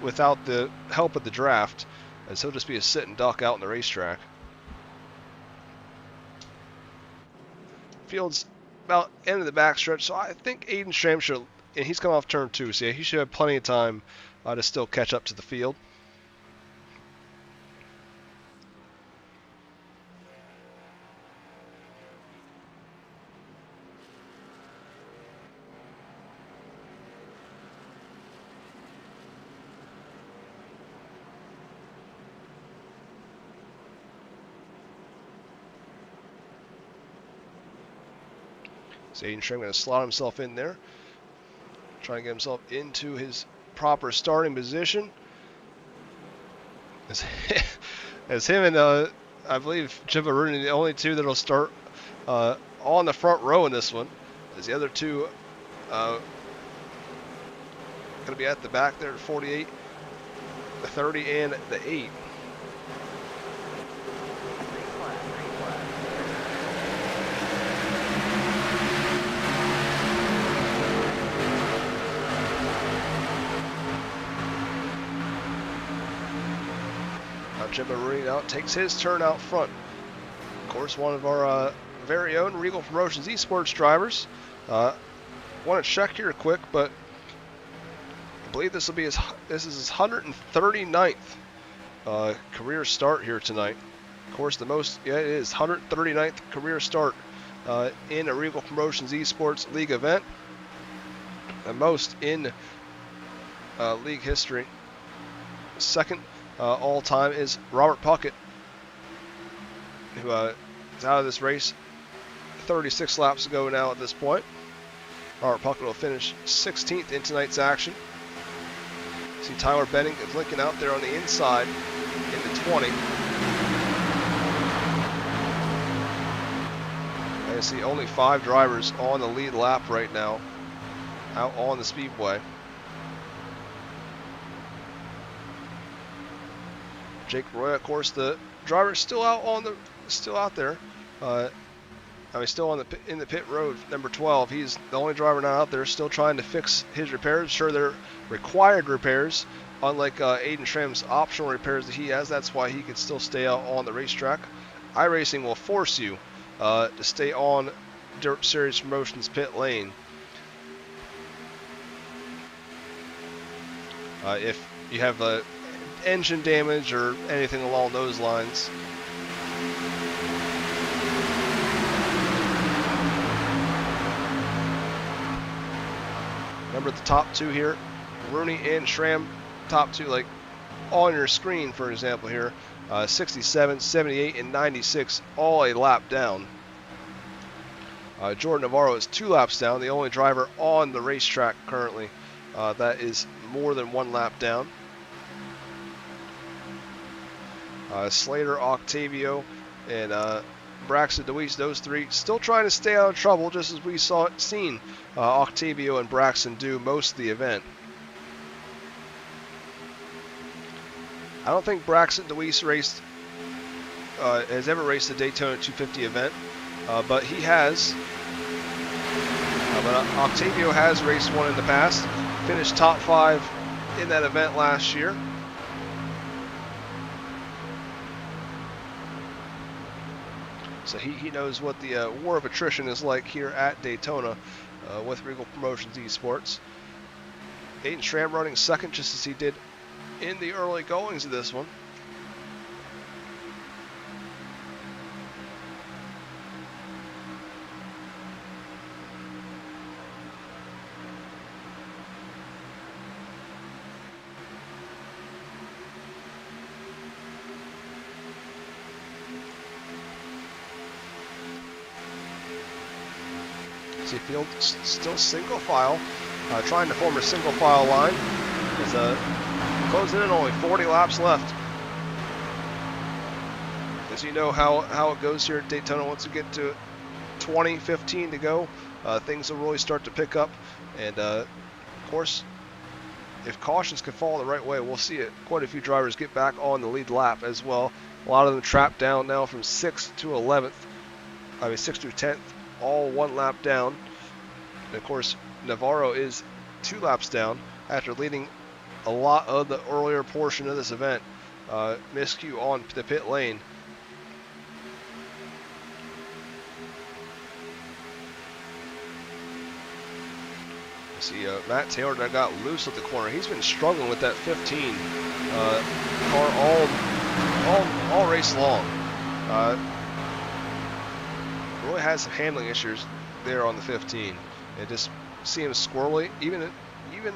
without the help of the draft, and so he'll just be a sit and duck out in the racetrack. Field's about end of the backstretch, so I think 𝐏𝐴𝐸 should, and he's coming off turn 2, so yeah, he should have plenty of time to still catch up to the field. So 𝐏𝐴𝐸 going to slot himself in there, trying to get himself into his proper starting position. As him and I believe Jim Rooney, the only two that'll start on the front row in this one, as the other two going to be at the back there at 48, the 30, and the 8. Jim Rooney now takes his turn out front. Of course, one of our very own Reigel Promotions esports drivers. Want to check here quick, but I believe this is his 139th career start here tonight. Of course, the most, yeah, it is 139th career start in a Reigel Promotions esports league event, the most in league history. Second all-time is Robert Puckett, who is out of this race 36 laps ago now at this point. Robert Puckett will finish 16th in tonight's action. See Tyler Benning is linking out there on the inside in the 20. I see only 5 drivers on the lead lap right now out on the speedway. Jake Roy, of course, the driver is still out there. Still in the pit road, number 12. He's the only driver not out there, still trying to fix his repairs. Sure, they're required repairs, unlike 𝐏𝐴𝐸's optional repairs that he has. That's why he can still stay out on the racetrack. iRacing will force you to stay on Dirt Series Promotions pit lane. If you have engine damage or anything along those lines. Remember the top 2 here, Rooney and Schramm, top 2, like on your screen, for example here, 67, 78, and 96, all a lap down. Jordan Navarro is 2 laps down, the only driver on the racetrack currently that is more than 1 lap down. Slater, Octavio, and Braxton DeWeese, those 3 still trying to stay out of trouble, just as we seen Octavio and Braxton do most of the event. I don't think Braxton DeWeese has ever raced the Daytona 250 event, but he has. But Octavio has raced one in the past, finished top 5 in that event last year. So he knows what the war of attrition is like here at Daytona with Reigel Promotions esports. Hayden Schramm running second, just as he did in the early goings of this one. See field still single file, trying to form a single file line. It's closing in, only 40 laps left. As you know how it goes here at Daytona, once you get to 15 to go, things will really start to pick up. And of course, if cautions can fall the right way, we'll see it. Quite a few drivers get back on the lead lap as well. A lot of them trapped down now from 6th to 11th. I mean 6th to 10th, all one lap down. And of course, Navarro is 2 laps down after leading a lot of the earlier portion of this event. Miscue on the pit lane. See, Matt Taylor that got loose at the corner. He's been struggling with that 15 car all race long. Really has some handling issues there on the 15. It just seems squirrely. Even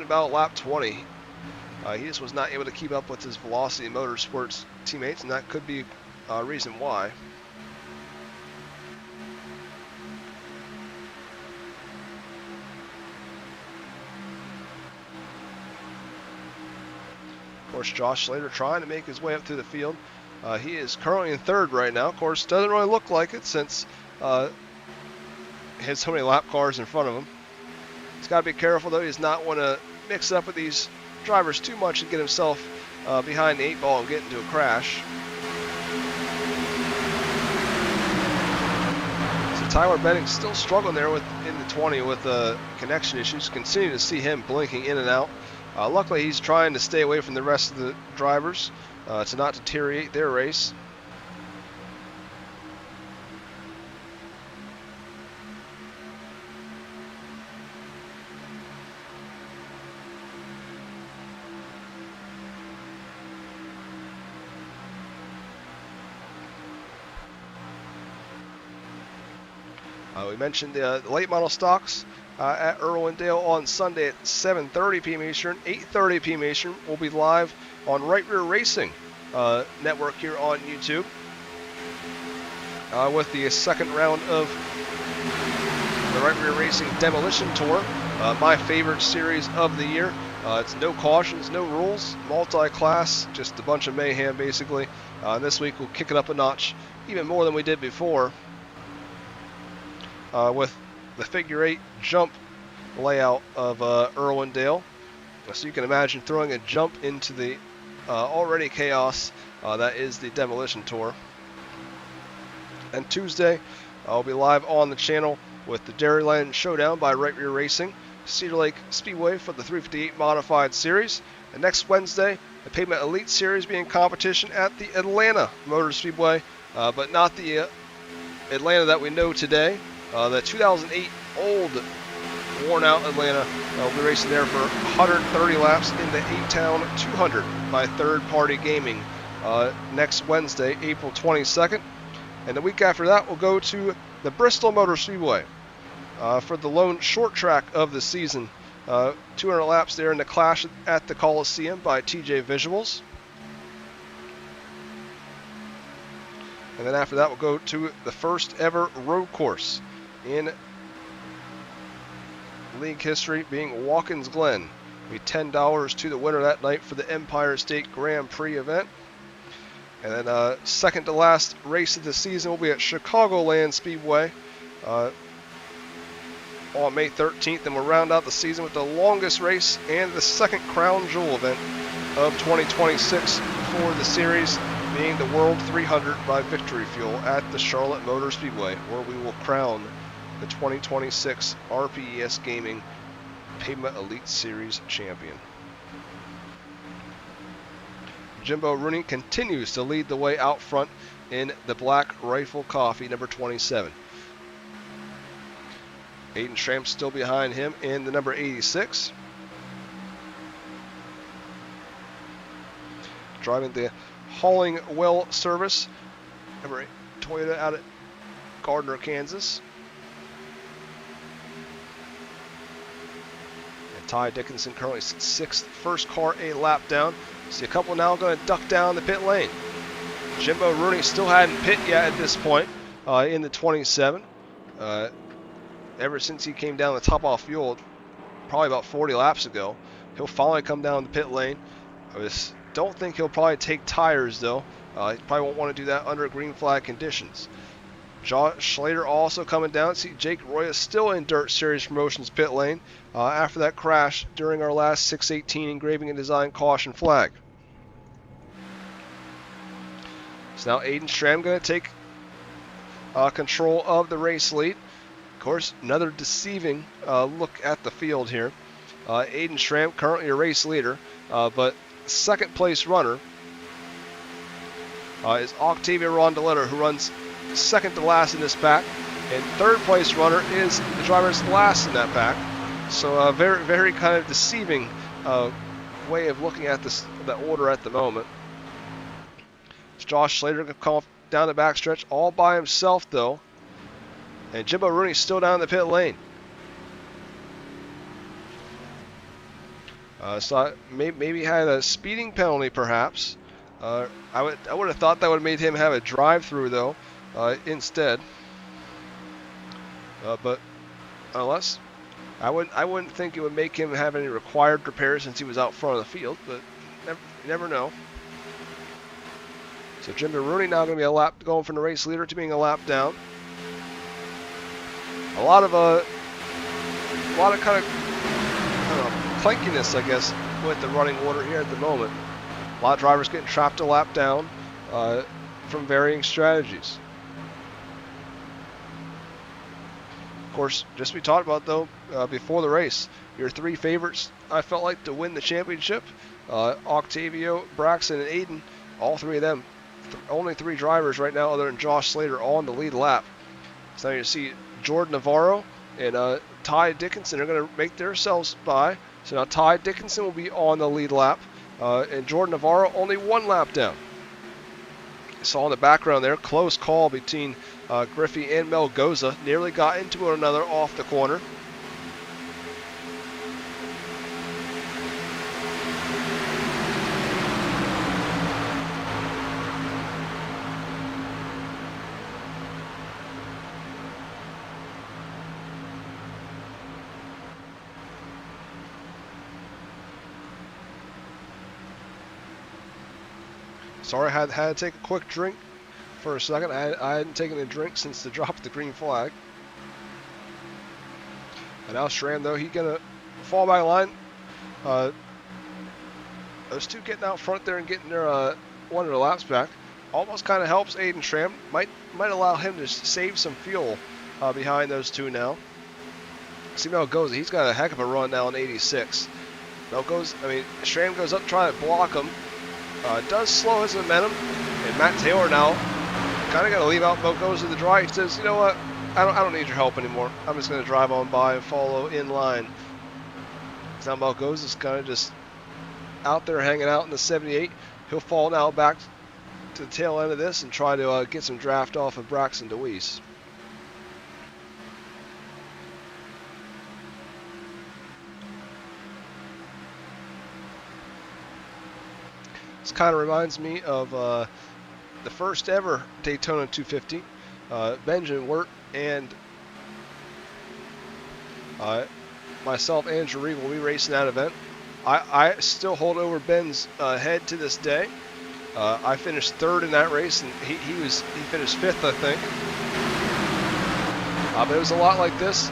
about lap 20, he just was not able to keep up with his Velocity Motorsports teammates, and that could be a reason why. Of course, Josh Slater trying to make his way up through the field. He is currently in 3rd right now. Of course, doesn't really look like it since he has so many lap cars in front of him. He's got to be careful, though. He does not want to mix it up with these drivers too much and get himself behind the 8 ball and get into a crash. So Tyler Benning still struggling there in the 20 with connection issues. Continue to see him blinking in and out. Luckily, he's trying to stay away from the rest of the drivers to not deteriorate their race. We mentioned the late model stocks at Irwindale on Sunday at 7:30 p.m. Eastern, 8:30 p.m. Eastern. We'll be live on Right Rear Racing network here on YouTube with the second round of the Right Rear Racing Demolition Tour, my favorite series of the year. It's no cautions, no rules, multi-class, just a bunch of mayhem basically. This week we'll kick it up a notch, even more than we did before, with the figure 8 jump layout of Irwindale. So you can imagine throwing a jump into the already chaos that is the Demolition Tour. And Tuesday, I'll be live on the channel with the Dairyland Showdown by Right Rear Racing, Cedar Lake Speedway for the 358 Modified Series. And next Wednesday, the Pavement Elite Series being competition at the Atlanta Motor Speedway, but not the Atlanta that we know today. The 2008 old, worn-out Atlanta will be racing there for 130 laps in the A-Town 200 by Third Party Gaming next Wednesday, April 22nd. And the week after that, we'll go to the Bristol Motor Speedway for the lone short track of the season. 200 laps there in the Clash at the Coliseum by TJ Visuals. And then after that, we'll go to the first ever road course in league history, being Watkins Glen. It'll be $10 to the winner that night for the Empire State Grand Prix event. And then second to last race of the season will be at Chicagoland Speedway on May 13th. And we'll round out the season with the longest race and the second crown jewel event of 2026 for the series, being the World 300 by Victory Fuel at the Charlotte Motor Speedway, where we will crown the 2026 RPES Gaming Pavement Elite Series champion. Jimbo Rooney continues to lead the way out front in the Black Rifle Coffee, number 27. Aiden Schramm still behind him in the number 86. Driving the Hauling Well service, number 8 Toyota out at Gardner, Kansas. Ty Dickinson currently 6th, first car a lap down. See a couple now going to duck down the pit lane. Jimbo Rooney still hadn't pit yet at this point in the 27. ever since he came down the top off fuel, probably about 40 laps ago. He'll finally come down the pit lane. I just don't think he'll probably take tires though. He probably won't want to do that under green flag conditions. Josh Slater also coming down. See, Jake Roy is still in Dirt Series Promotions pit lane after that crash during our last 618 engraving and design caution flag. So now Aiden Stram going to take control of the race lead. Of course, another deceiving look at the field here. Aiden Stram currently a race leader, but second place runner is Octavia Rondeletta, who runs second to last in this pack, and third place runner is the driver's last in that pack. So a very, very kind of deceiving way of looking at that order at the moment. It's Josh Slater going to come down the backstretch all by himself though, and Jimbo Rooney's still down the pit lane. So maybe had a speeding penalty perhaps. I would have thought that would have made him have a drive-through though. Instead, but unless I wouldn't think it would make him have any required repairs since he was out front of the field, but you never know. So Jimbo Rooney now going to be a lap going from the race leader to being a lap down. A lot of kind of clankiness, I guess, with the running order here at the moment. A lot of drivers getting trapped a lap down from varying strategies. Of course, just we talked about though before the race, your three favorites I felt like to win the championship, Octavio, Braxton, and Aiden, all three of them, only three drivers right now other than Josh Slater on the lead lap. So now you see Jordan Navarro and Ty Dickinson are going to make themselves by. So now Ty Dickinson will be on the lead lap, and Jordan Navarro only one lap down. You saw in the background there, close call between Griffey and Melgoza. Nearly got into one another off the corner. Sorry, I had to take a quick drink for a second. I hadn't taken a drink since the drop of the green flag. And now Stram, though, he's going to fall by line. Those two getting out front there and getting their one of their laps back almost kind of helps Aiden Stram. Might allow him to save some fuel behind those two now. See Melgoza, he's got a heck of a run now in 86. Stram goes up trying to block him. Does slow his momentum, and Matt Taylor now kind of got to leave out Melgoza to dry. He says, you know what, I don't need your help anymore. I'm just going to drive on by and follow in line. Now Melgoza's kind of just out there hanging out in the 78. He'll fall now back to the tail end of this and try to get some draft off of Braxton DeWeese. This kind of reminds me of the first ever Daytona 250. Benjamin Wirt and myself and Jerry will be racing that event. I still hold over Ben's head to this day. I finished third in that race, and he finished fifth, I think. But it was a lot like this.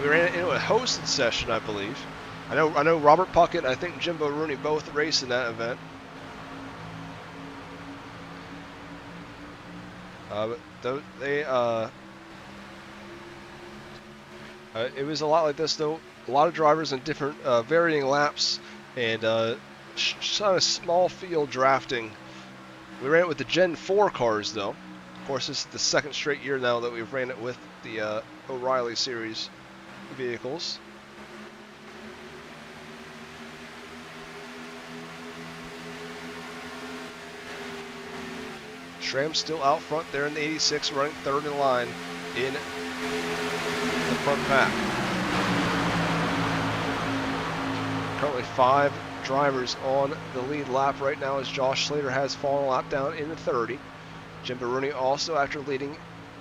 We ran into a hosted session, I believe. I know Robert Puckett, I think Jimbo Rooney both raced in that event. It was a lot like this though. A lot of drivers in different varying laps and sort of small field drafting. We ran it with the Gen 4 cars though. Of course, this is the second straight year now that we've ran it with the O'Reilly Series vehicles. Stram still out front there in the 86, running third in line in the front pack. Currently 5 drivers on the lead lap right now as Josh Slater has fallen a lap down in the 30. Jimbo Rooney also, after leading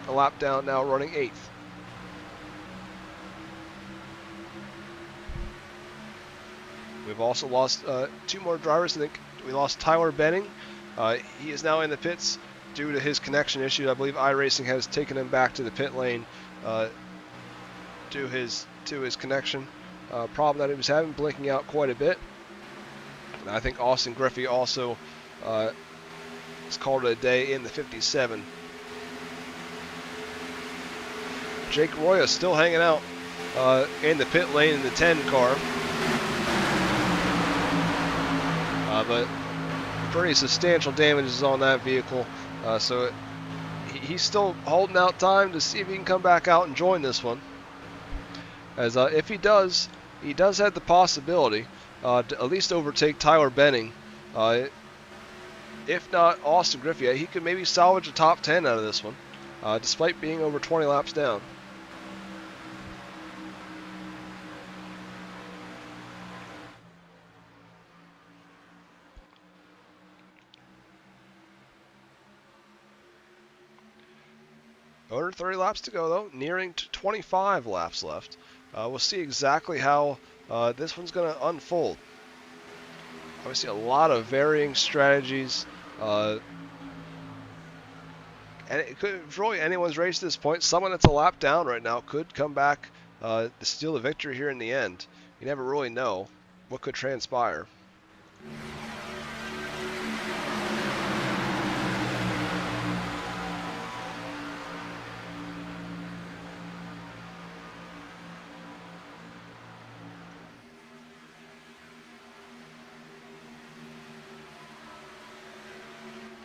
a lap down, now running 8th. We've also lost 2 more drivers. I think we lost Tyler Benning. He is now in the pits due to his connection issue. I believe iRacing has taken him back to the pit lane due to his connection problem that he was having, blinking out quite a bit. And I think Austin Griffey also has called it a day in the 57. Jake Roya still hanging out in the pit lane in the 10 car. But pretty substantial damages on that vehicle. So he's still holding out time to see if he can come back out and join this one. As if he does have the possibility to at least overtake Tyler Benning. If not Austin Griffey, he could maybe salvage a top 10 out of this one, despite being over 20 laps down. Under 30 laps to go, though, nearing 25 laps left. We'll see exactly how this one's going to unfold. Obviously, a lot of varying strategies. And it could really anyone's race at this point. Someone that's a lap down right now could come back to steal the victory here in the end. You never really know what could transpire.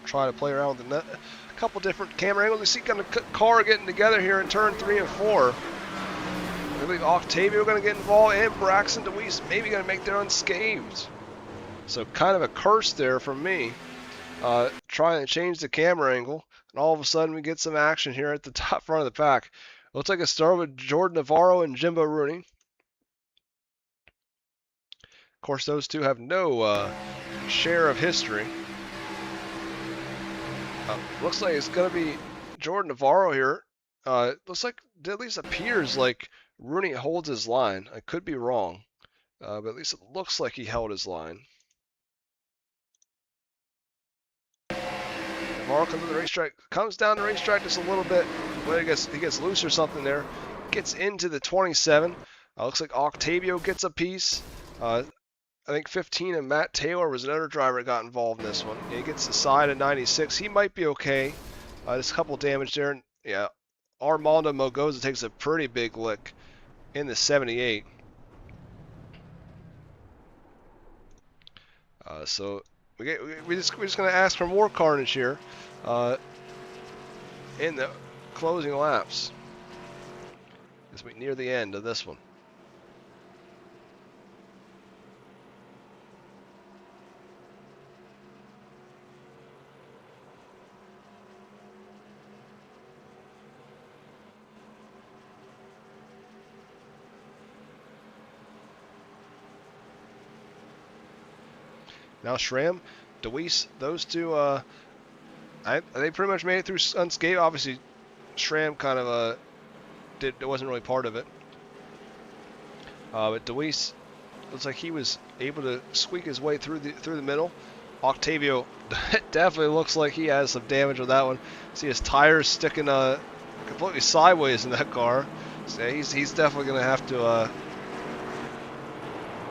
Try to play around with a couple different camera angles. We see kind of car getting together here in turn 3 and 4. I believe Octavio going to get involved, and Braxton DeWeese maybe going to make their unscathed. So kind of a curse there from me, trying to change the camera angle, and all of a sudden we get some action here at the top front of the pack. Looks like a start with Jordan Navarro and Jimbo Rooney. Of course, those two have no share of history. Looks like it's going to be Jordan Navarro here. Looks like, it at least appears like Rooney holds his line. I could be wrong, but at least it looks like he held his line. Navarro comes to the racetrack, comes down the racetrack just a little bit. Well, he gets loose or something there. Gets into the 27. Looks like Octavio gets a piece. I think 15 and Matt Taylor was another driver that got involved in this one. He gets the side of 96. He might be okay. Just a couple damage there. And, yeah, Armando Mogoza takes a pretty big lick in the 78. So we're just going to ask for more carnage here in the closing laps as we near the end of this one. Now Schramm, DeWeese, those two, they pretty much made it through unscathed. Obviously, Schramm kind of wasn't really part of it. But DeWeese looks like he was able to squeak his way through the middle. Octavio definitely looks like he has some damage on that one. See his tires sticking completely sideways in that car. So he's definitely going to have to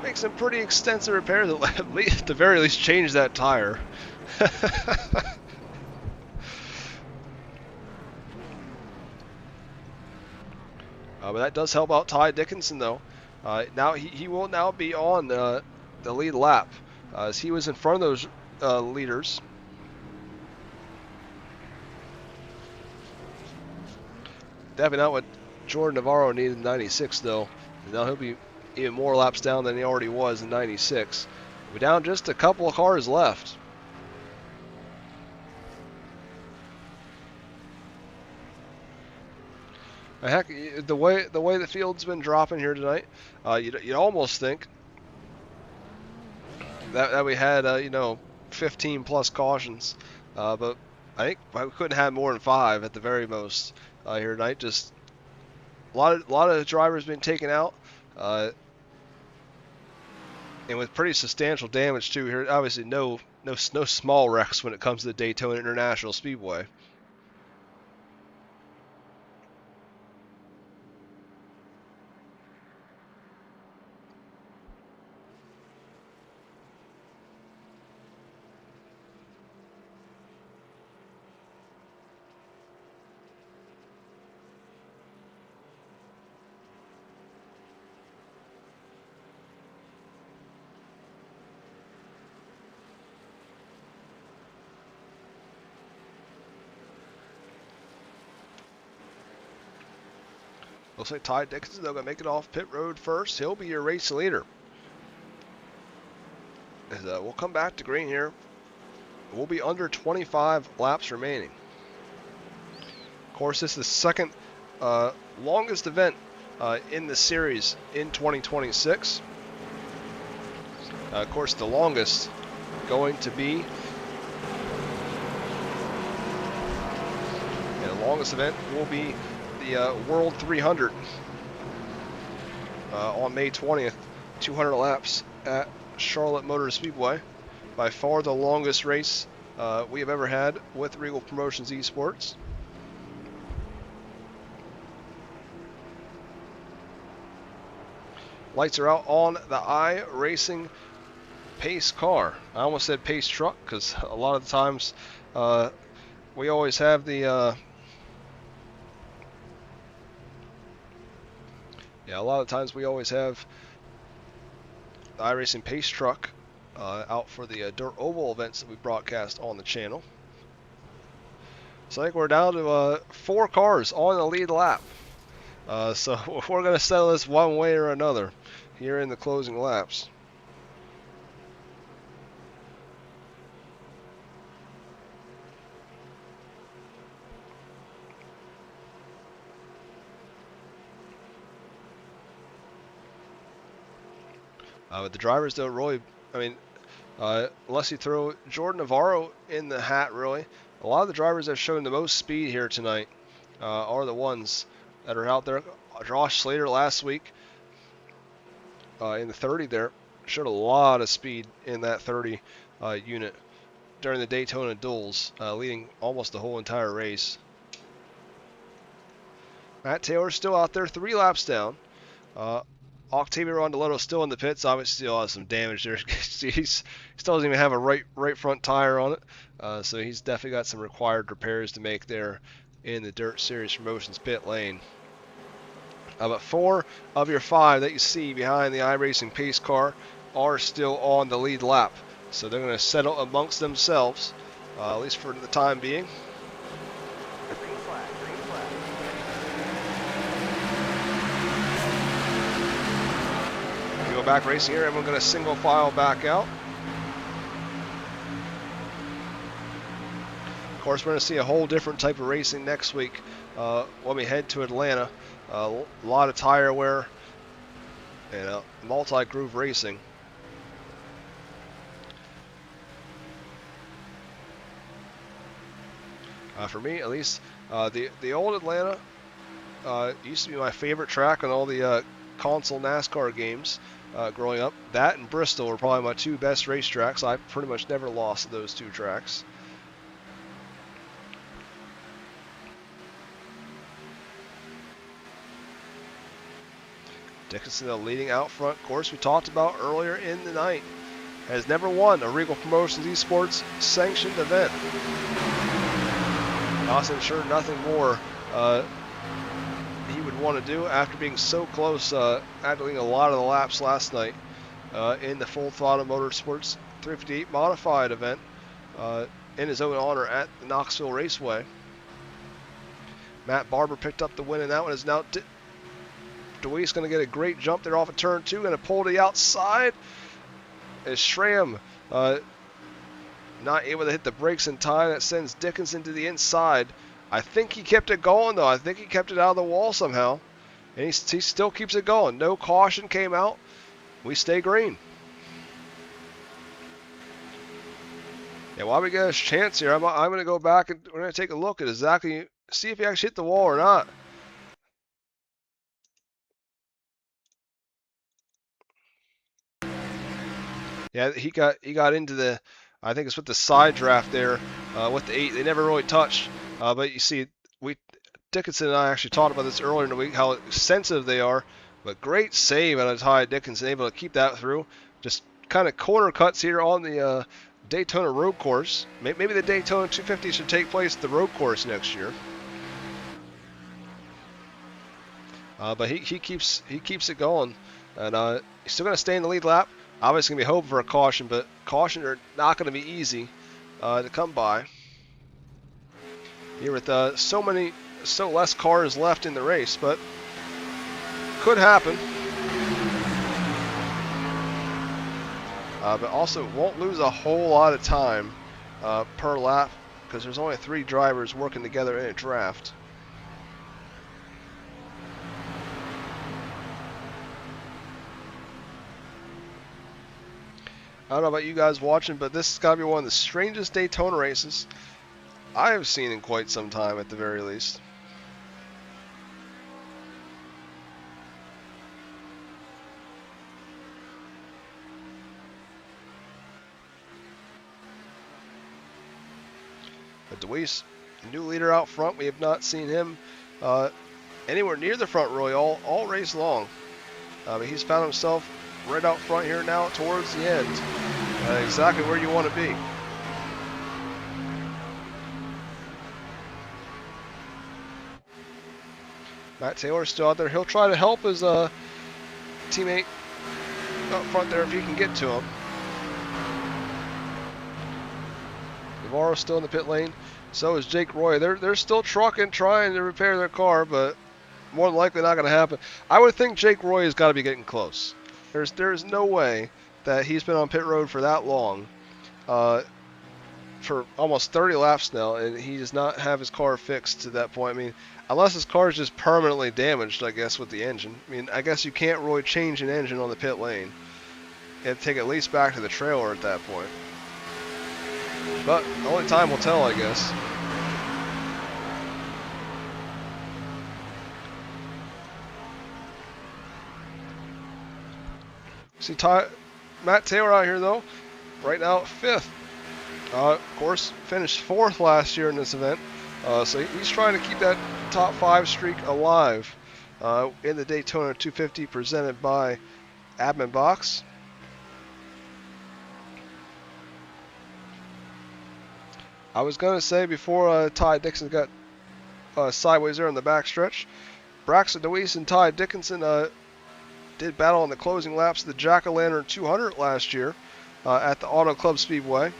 make some pretty extensive repairs, at the very least change that tire. But that does help out Ty Dickinson, though. Now he will now be on the lead lap, as he was in front of those leaders. Definitely not what Jordan Navarro needed in 96, though. Now he'll be even more laps down than he already was in 96. We're down just a couple of cars left. Heck, the way the field's been dropping here tonight, you'd almost think that we had 15 plus cautions, but I think we couldn't have more than 5 at the very most here tonight. Just a lot of drivers been taken out. and with pretty substantial damage too here. Obviously, no small wrecks when it comes to the Daytona International Speedway. Looks like Ty Dickinson, they're going to make it off pit road first. He'll be your race leader. As, we'll come back to green here. We'll be under 25 laps remaining. Of course, this is the second longest event in the series in 2026. Of course, the longest going to be, and the longest event will be the World 300 on May 20th, 200 laps at Charlotte Motor Speedway. By far the longest race we have ever had with Regal Promotions Esports. Lights are out on the iRacing pace car. I almost said pace truck because a lot of the times we always have the a lot of times we always have the iRacing pace truck out for the dirt oval events that we broadcast on the channel. So I think we're down to 4 cars on the lead lap. So we're going to settle this one way or another here in the closing laps. But the drivers don't really, I mean, unless you throw Jordan Navarro in the hat, really, a lot of the drivers that have shown the most speed here tonight are the ones that are out there. Josh Slater last week in the 30 there showed a lot of speed in that 30 unit during the Daytona duels, leading almost the whole entire race. Matt Taylor's still out there, 3 laps down. Octavio Rondeletto still in the pits. Obviously, still has some damage there. He still doesn't even have a right front tire on it, so he's definitely got some required repairs to make there in the Dirt Series Promotions pit lane. But 4 of your 5 that you see behind the iRacing pace car are still on the lead lap, so they're going to settle amongst themselves, at least for the time being. Go back racing here. Everyone going to single file back out. Of course, we're going to see a whole different type of racing next week when we head to Atlanta. A lot of tire wear and multi-groove racing. For me, at least, the old Atlanta used to be my favorite track on all the console NASCAR games. Growing up, that and Bristol were probably my 2 best racetracks. I pretty much never lost at those 2 tracks. Dickinson leading out front. Of course, we talked about earlier in the night, has never won a Regal Promotions Esports sanctioned event. Dawson sure nothing more he would want to do after being so close, handling a lot of the laps last night in the Full Throttle Motorsports 358 Modified event in his own honor at the Knoxville Raceway. Matt Barber picked up the win in that one. Is now DeWeese going to get a great jump there off of turn 2, going to pull to the outside. As Schramm not able to hit the brakes in time, that sends Dickinson to the inside. I think he kept it going, though. I think he kept it out of the wall somehow. And he still keeps it going. No caution came out. We stay green. Yeah, while we get a chance here, I'm going to go back and we're going to take a look at exactly, see if he actually hit the wall or not. Yeah, he got into the, I think it's with the side draft there, with the 8. They never really touched, but you see, Dickinson and I actually talked about this earlier in the week, how sensitive they are. But great save out of Ty Dickinson, able to keep that through. Just kind of corner cuts here on the Daytona road course. Maybe the Daytona 250 should take place at the road course next year. But he keeps it going, and he's still going to stay in the lead lap. Obviously going to be hoping for a caution, but caution are not going to be easy to come by. Here with so less cars left in the race, but could happen. But also won't lose a whole lot of time per lap, because there's only 3 drivers working together in a draft. I don't know about you guys watching, but this has got to be one of the strangest Daytona races I have seen in quite some time, at the very least. But 𝐷eWeese, new leader out front. We have not seen him anywhere near the front really all race long. But he's found himself right out front here now towards the end. Exactly where you want to be. Matt Taylor's still out there. He'll try to help his teammate up front there if he can get to him. Navarro's still in the pit lane. So is Jake Roy. They're still trucking, trying to repair their car, but more than likely not going to happen. I would think Jake Roy has got to be getting close. There's no way that he's been on pit road for that long, for almost 30 laps now, and he does not have his car fixed to that point. I mean, unless his car is just permanently damaged, I guess, with the engine. I mean, I guess you can't really change an engine on the pit lane. You have to take it at least back to the trailer at that point. But only time will tell, I guess. See Matt Taylor out here, though, right now 5th. Of course, finished 4th last year in this event. So he's trying to keep that top 5 streak alive in the Daytona 250 presented by Admin Box. I was going to say before Ty Dickinson got sideways there on the backstretch, Braxton 𝐷eWeese and Ty Dickinson did battle on the closing laps of the Jack-O-Lantern 200 last year at the Auto Club Speedway.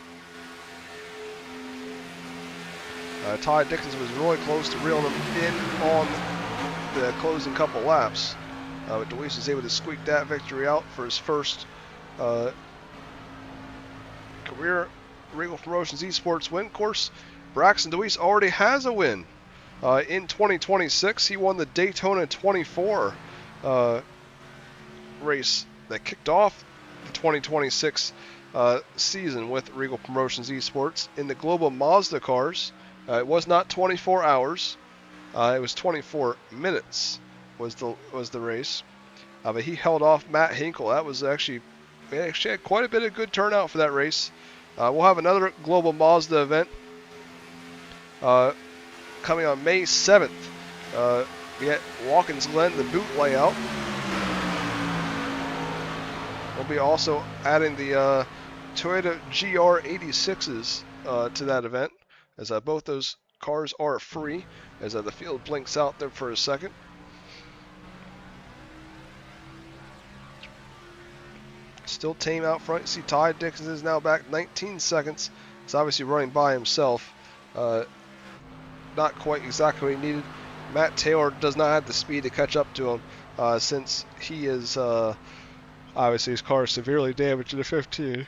Ty Dickinson was really close to reeling him in on the closing couple laps. But 𝐷eWeese was able to squeak that victory out for his first career Reigel Promotions Esports win. Of course, Braxton 𝐷eWeese already has a win in 2026. He won the Daytona 24 race that kicked off the 2026 season with Reigel Promotions Esports in the Global Mazda cars. It was not 24 hours. It was 24 minutes was the race. But he held off Matt Hinkle. That was actually had quite a bit of good turnout for that race. We'll have another Global Mazda event coming on May 7th. We get Watkins Glen, the boot layout. We'll be also adding the Toyota GR86s to that event, as both those cars are free, as the field blinks out there for a second. Still tame out front. You see Ty Dickinson is now back 19 seconds. He's obviously running by himself. Not quite exactly what he needed. Matt Taylor does not have the speed to catch up to him, since he is obviously his car is severely damaged in the 15.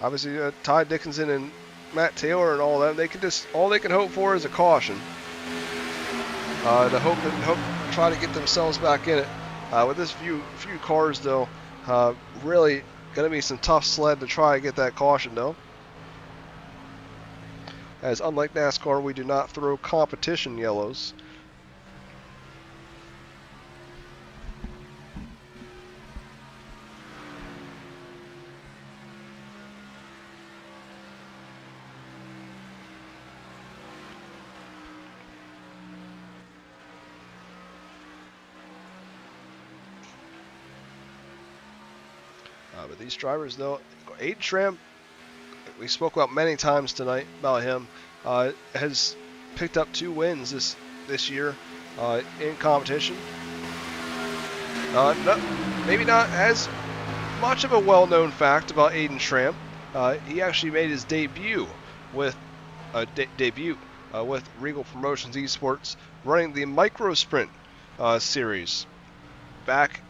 Obviously, Ty Dickinson and Matt Taylor and all that, all they can hope for is a caution. To hope try to get themselves back in it. With this few cars though, really gonna be some tough sled to try to get that caution though. As unlike NASCAR, we do not throw competition yellows. But these drivers, though, 𝐏𝐚𝐬𝐲, we spoke about many times tonight about him, has picked up 2 wins this year in competition. Maybe not as much of a well-known fact about 𝐏𝐚𝐬𝐲. He actually made his debut with Reigel Promotions Esports, running the Micro Sprint series back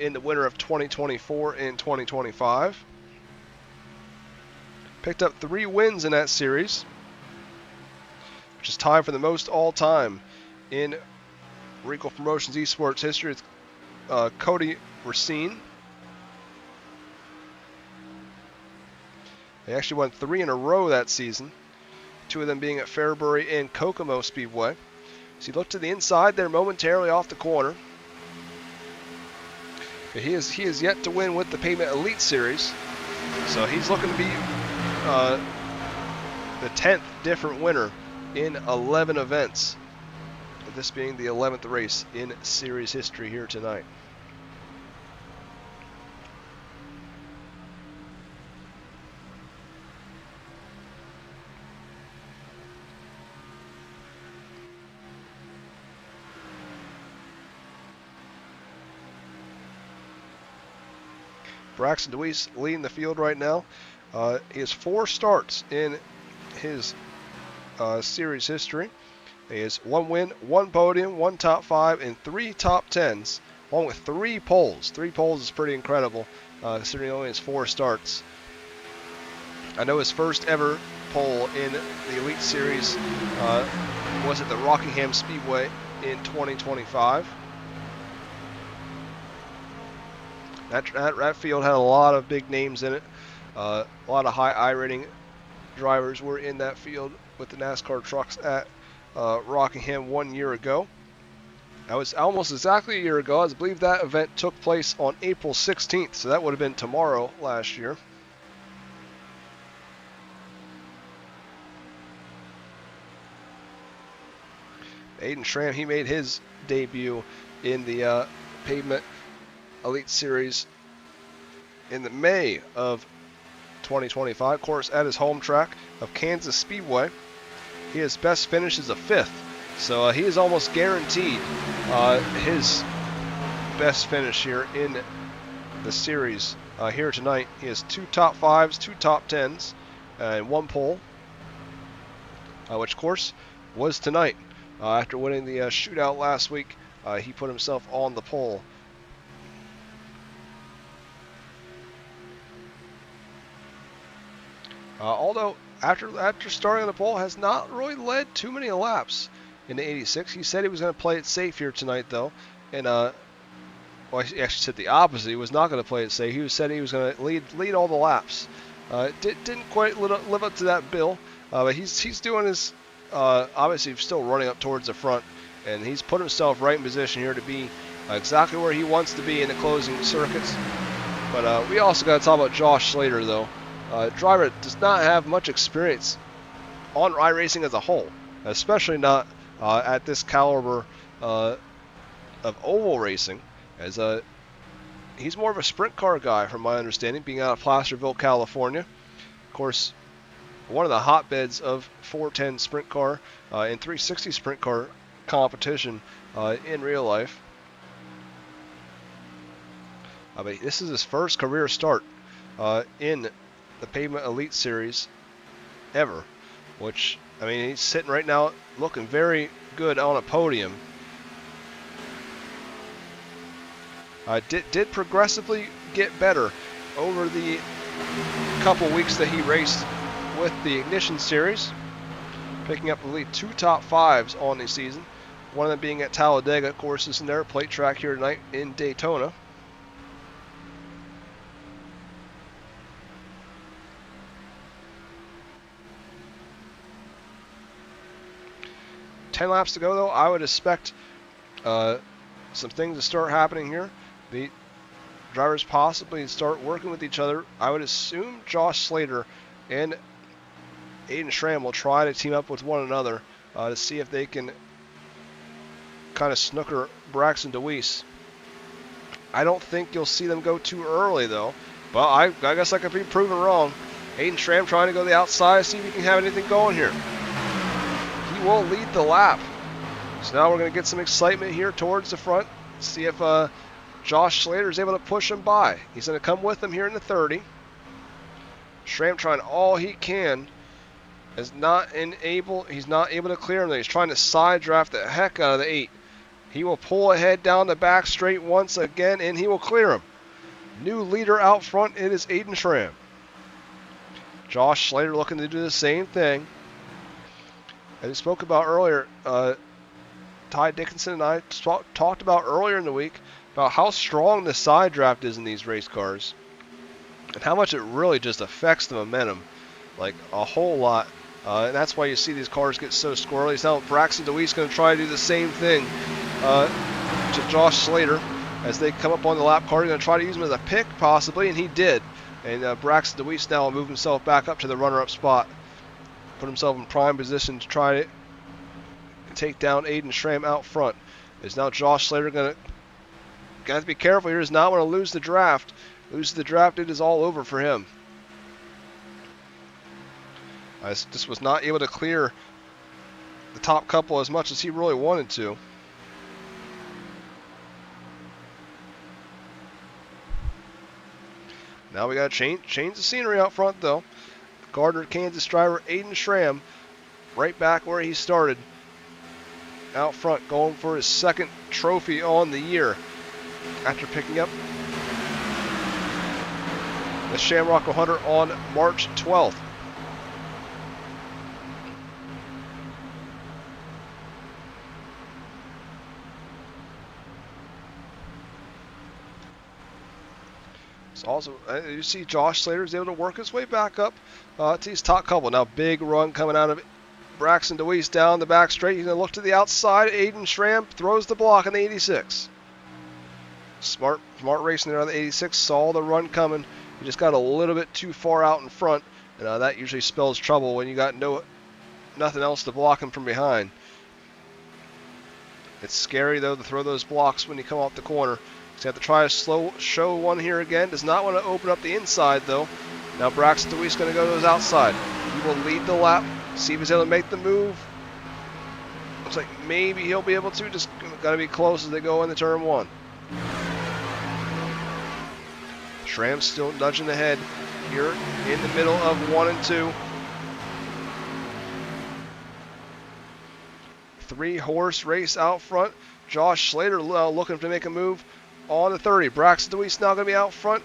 in the winter of 2024 and 2025. Picked up 3 wins in that series, which is tied for the most all-time in Reigel Promotions Esports history with Cody Racine. They actually won 3 in a row that season, 2 of them being at Fairbury and Kokomo Speedway. So he looked to the inside there momentarily off the corner. But he is yet to win with the Pavement Elite Series, so he's looking to be the 10th different winner in 11 events. This being the 11th race in series history here tonight. Braxton DeWeese leading the field right now. He has 4 starts in his series history. He has 1 win, 1 podium, 1 top 5, and 3 top 10s, along with 3 poles. 3 poles is pretty incredible, considering he only has 4 starts. I know his first ever pole in the Elite Series was at the Rockingham Speedway in 2025. That field had a lot of big names in it. A lot of high I-rating drivers were in that field with the NASCAR trucks at Rockingham 1 year ago. That was almost exactly a year ago. I believe that event took place on April 16th, so that would have been tomorrow last year. 𝐏𝐚𝐬𝐲, he made his debut in the Pavement Elite Series in the May of 2025, of course, at his home track of Kansas Speedway. His best finish is a 5th, so he is almost guaranteed his best finish here in the series here tonight. He has 2 top 5s, 2 top 10s, and 1 pole, which of course was tonight. After winning the shootout last week, he put himself on the pole. Although after starting on the pole, has not really led too many laps in the 86. He said he was going to play it safe here tonight, though, and well, he actually said the opposite. He was not going to play it safe. He said he was going to lead all the laps. Didn't quite live up to that bill, but he's doing his obviously still running up towards the front, and he's put himself right in position here to be exactly where he wants to be in the closing circuits. But we also got to talk about Josh Slater, though. Driver does not have much experience on iRacing as a whole, especially not at this caliber of oval racing, as he's more of a sprint car guy from my understanding, being out of Placerville, California. Of course, one of the hotbeds of 410 sprint car and 360 sprint car competition in real life. But this is his first career start in the Pavement Elite Series ever, which, I mean, he's sitting right now looking very good on a podium. Did progressively get better over the couple weeks that he raced with the Ignition Series, picking up at least 2 top 5s on the season, one of them being at Talladega. Of course, is in their plate track here tonight in Daytona. Ten laps to go, though. I would expect some things to start happening here. The drivers possibly start working with each other. I would assume Josh Slater and 𝐏𝐚𝐬𝐲 will try to team up with one another to see if they can kind of snooker Braxton DeWeese. I don't think you'll see them go too early, though. But I guess I could be proven wrong. Hayden Schramm trying to go to the outside, see if he can have anything going here. He will lead the lap. So now we're going to get some excitement here towards the front. See if Josh Slater is able to push him by. He's going to come with him here in the 30. Schramm trying all he can. He's not able to clear him. He's trying to side draft the heck out of the 8. He will pull ahead down the back straight once again, and he will clear him. New leader out front, it is Hayden Schramm. Josh Slater looking to do the same thing. As we spoke about earlier, Ty Dickinson and I talked about earlier in the week about how strong the side draft is in these race cars and how much it really just affects the momentum, like a whole lot. And that's why you see these cars get so squirrely. Now Braxton DeWeese going to try to do the same thing to Josh Slater as they come up on the lap car. He's going to try to use him as a pick possibly, and he did. And Braxton DeWeese now will move himself back up to the runner-up spot. Put himself in prime position to try to take down Hayden Schramm out front. Is now Josh Slater going to have to be careful here. Does not want to lose the draft. Lose the draft, it is all over for him. Just was not able to clear the top couple as much as he really wanted to. Now we got to change the scenery out front though. Gardner, Kansas driver Hayden Schramm right back where he started. Out front going for his second trophy on the year after picking up the Shamrock 100 on March 12th. Also, you see Josh Slater is able to work his way back up to his top couple. Now big run coming out of Braxton DeWeese down the back straight. He's going to look to the outside. Hayden Schramm throws the block in the 86. Smart racing there on the 86. Saw the run coming. He just got a little bit too far out in front. And that usually spells trouble when you got nothing else to block him from behind. It's scary though to throw those blocks when you come off the corner. He's got to try a slow show one here again. Does not want to open up the inside though. Now Braxton DeWeese going to go to his outside. He will lead the lap. See if he's able to make the move. Looks like maybe he'll be able to. Just got to be close as they go into turn 1. Schramm still nudging ahead here in the middle of 1 and 2. 3-horse race out front. Josh Slater looking to make a move on the 30. Braxton DeWeese now going to be out front.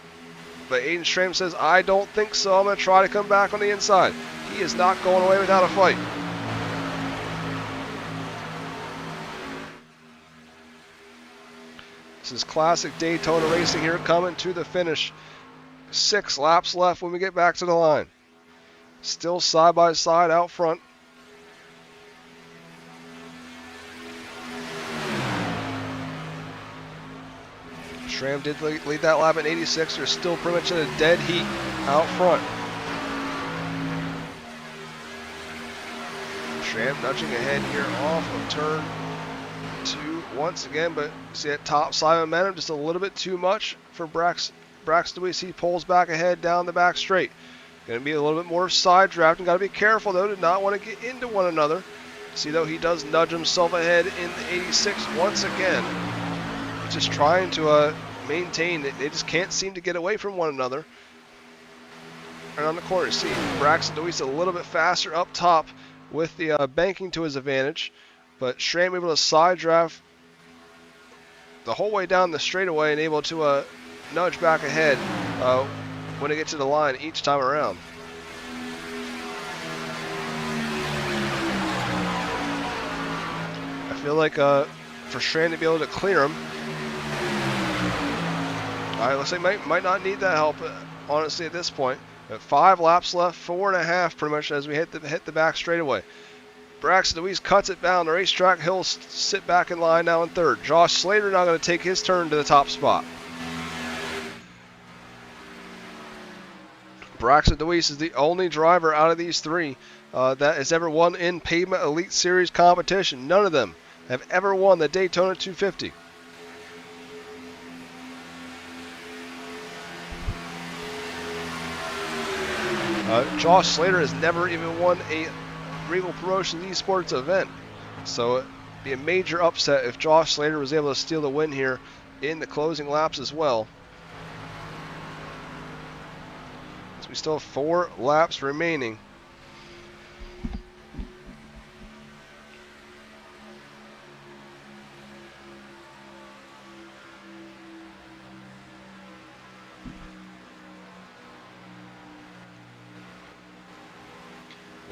But Hayden Schramm says, I don't think so. I'm going to try to come back on the inside. He is not going away without a fight. This is classic Daytona racing here coming to the finish. 6 laps left when we get back to the line. Still side by side out front. Schramm did lead that lap at 86. They're still pretty much in a dead heat out front. Schramm nudging ahead here off of turn 2 once again, but see that top side momentum just a little bit too much for Braxton DeWeese. He pulls back ahead down the back straight. Going to be a little bit more side drafting. Got to be careful though to not want to get into one another. See though he does nudge himself ahead in the 86 once again. He's just trying to maintain it. They just can't seem to get away from one another. And on the corner, see Braxton DeWeese a little bit faster up top with the banking to his advantage, but Schramm able to side draft the whole way down the straightaway and able to nudge back ahead when they get to the line each time around. I feel like for Schramm to be able to clear him, looks like might not need that help, honestly, at this point. 5 laps left, 4.5 pretty much as we hit the back straightaway. Braxton DeWeese cuts it down the racetrack. He'll sit back in line now in 3rd. Josh Slater now going to take his turn to the top spot. Braxton DeWeese is the only driver out of these 3 that has ever won in Pavement Elite Series competition. None of them have ever won the Daytona 250. Josh Slater has never even won a Regal Promotions Esports event, so it'd be a major upset if Josh Slater was able to steal the win here in the closing laps as well. So we still have 4 laps remaining.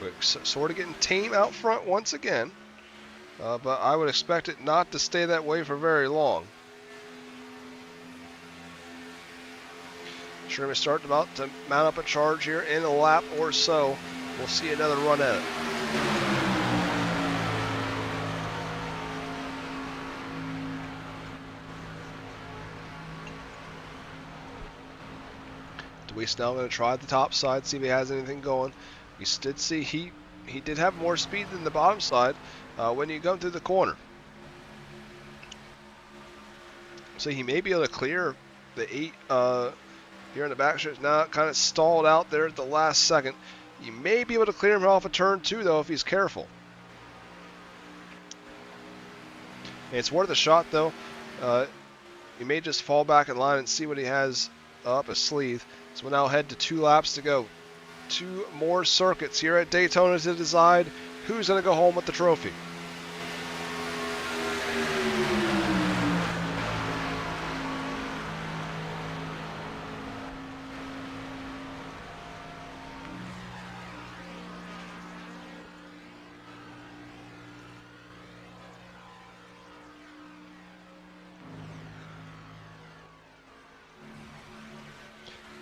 We're sort of getting tame out front once again, but I would expect it not to stay that way for very long. Sherman starting about to mount up a charge here in a lap or so. We'll see another run at it. DeWeese now going to try the top side, see if he has anything going. You did see he did have more speed than the bottom side when you come through the corner. So he may be able to clear the 8 here in the back stretch. Now kind of stalled out there at the last second. You may be able to clear him off of turn 2 though if he's careful. And it's worth a shot though. You may just fall back in line and see what he has up his sleeve. So we'll now head to 2 laps to go. 2 more circuits here at Daytona to decide who's going to go home with the trophy.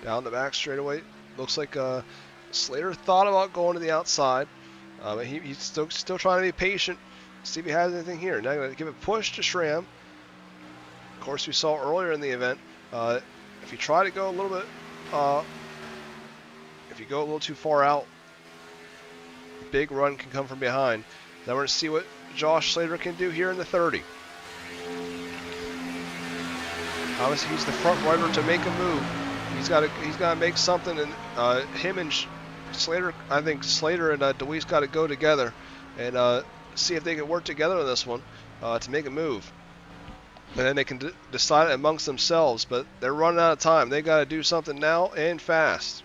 Down the back straightaway, looks like Slater thought about going to the outside, but he's still trying to be patient, see if he has anything here. Now going to give a push to Schramm. Of course, we saw earlier in the event, if you try to go a little bit, if you go a little too far out, big run can come from behind. Now we're going to see what Josh Slater can do here in the 30. Obviously, he's the front runner to make a move. He's got to make something, and him and Slater, I think Slater and DeWeese got to go together and see if they can work together on this one to make a move. And then they can decide it amongst themselves, but they're running out of time. They got to do something now and fast.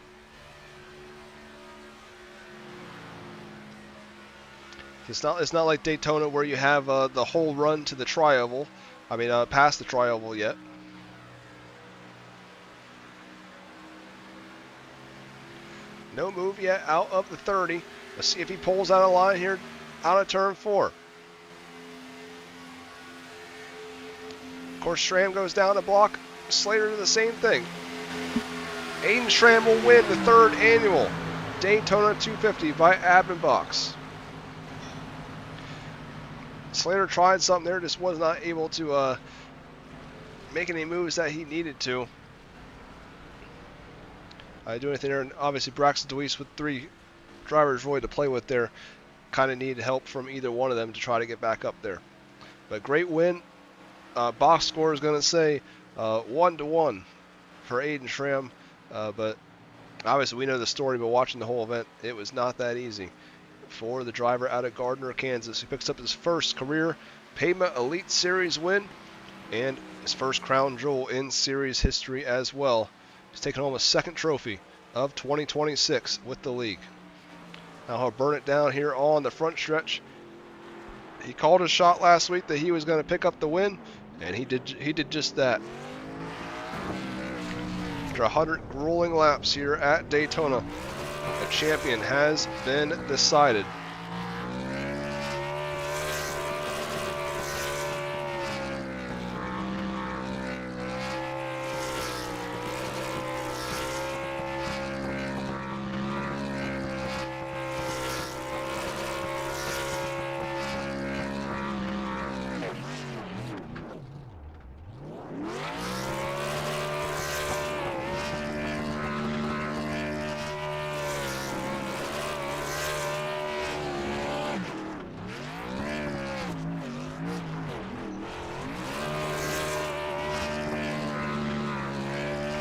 It's not like Daytona where you have the whole run to the tri-oval. I mean, past the tri-oval yet. No move yet out of the 30. Let's see if he pulls out a line here out of turn 4. Of course, Schramm goes down to block. Slater did the same thing. Aiden Schramm will win the 3rd annual Daytona 250 by admin box. Slater tried something there, just was not able to make any moves that he needed to. Do anything there, and obviously Braxton DeWeese with 3 drivers really to play with there, kind of needed help from either one of them to try to get back up there. But great win. Box score is going to say 1-1 for Aiden Schramm, but obviously we know the story, but watching the whole event, it was not that easy for the driver out of Gardner, Kansas. He picks up his first career Pavement Elite Series win and his first crown jewel in series history as well. He's taking home a 2nd trophy of 2026 with the league. Now he'll burn it down here on the front stretch. He called his shot last week that he was going to pick up the win, and he did just that. After 100 grueling laps here at Daytona, the champion has been decided.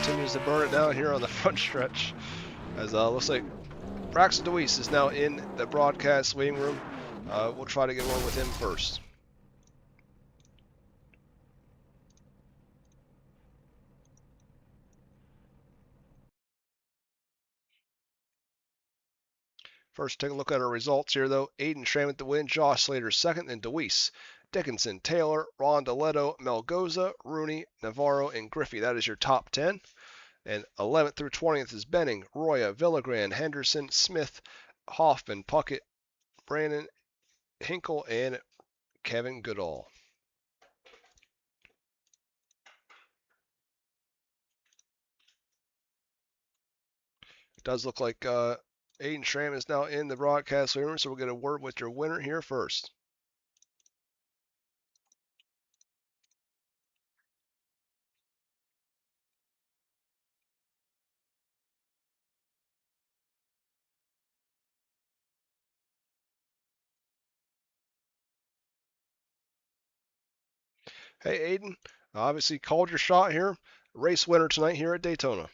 Continues to burn it down here on the front stretch, as looks like Braxton DeWeese is now in the broadcast waiting room. We'll try to get one with him first. First, take a look at our results here, though. Aiden Schramm with the win, Josh Slater second, and DeWeese, Dickinson, Taylor, Ron DeLetto, Melgoza, Rooney, Navarro, and Griffey. That is your top 10. And 11th through 20th is Benning, Roya, Villagran, Henderson, Smith, Hoffman, Puckett, Brandon, Hinkle, and Kevin Goodall. It does look like Aiden Schramm is now in the broadcast room, so we'll get a word with your winner here first. Hey, Aiden, obviously called your shot here. Race winner tonight here at Daytona.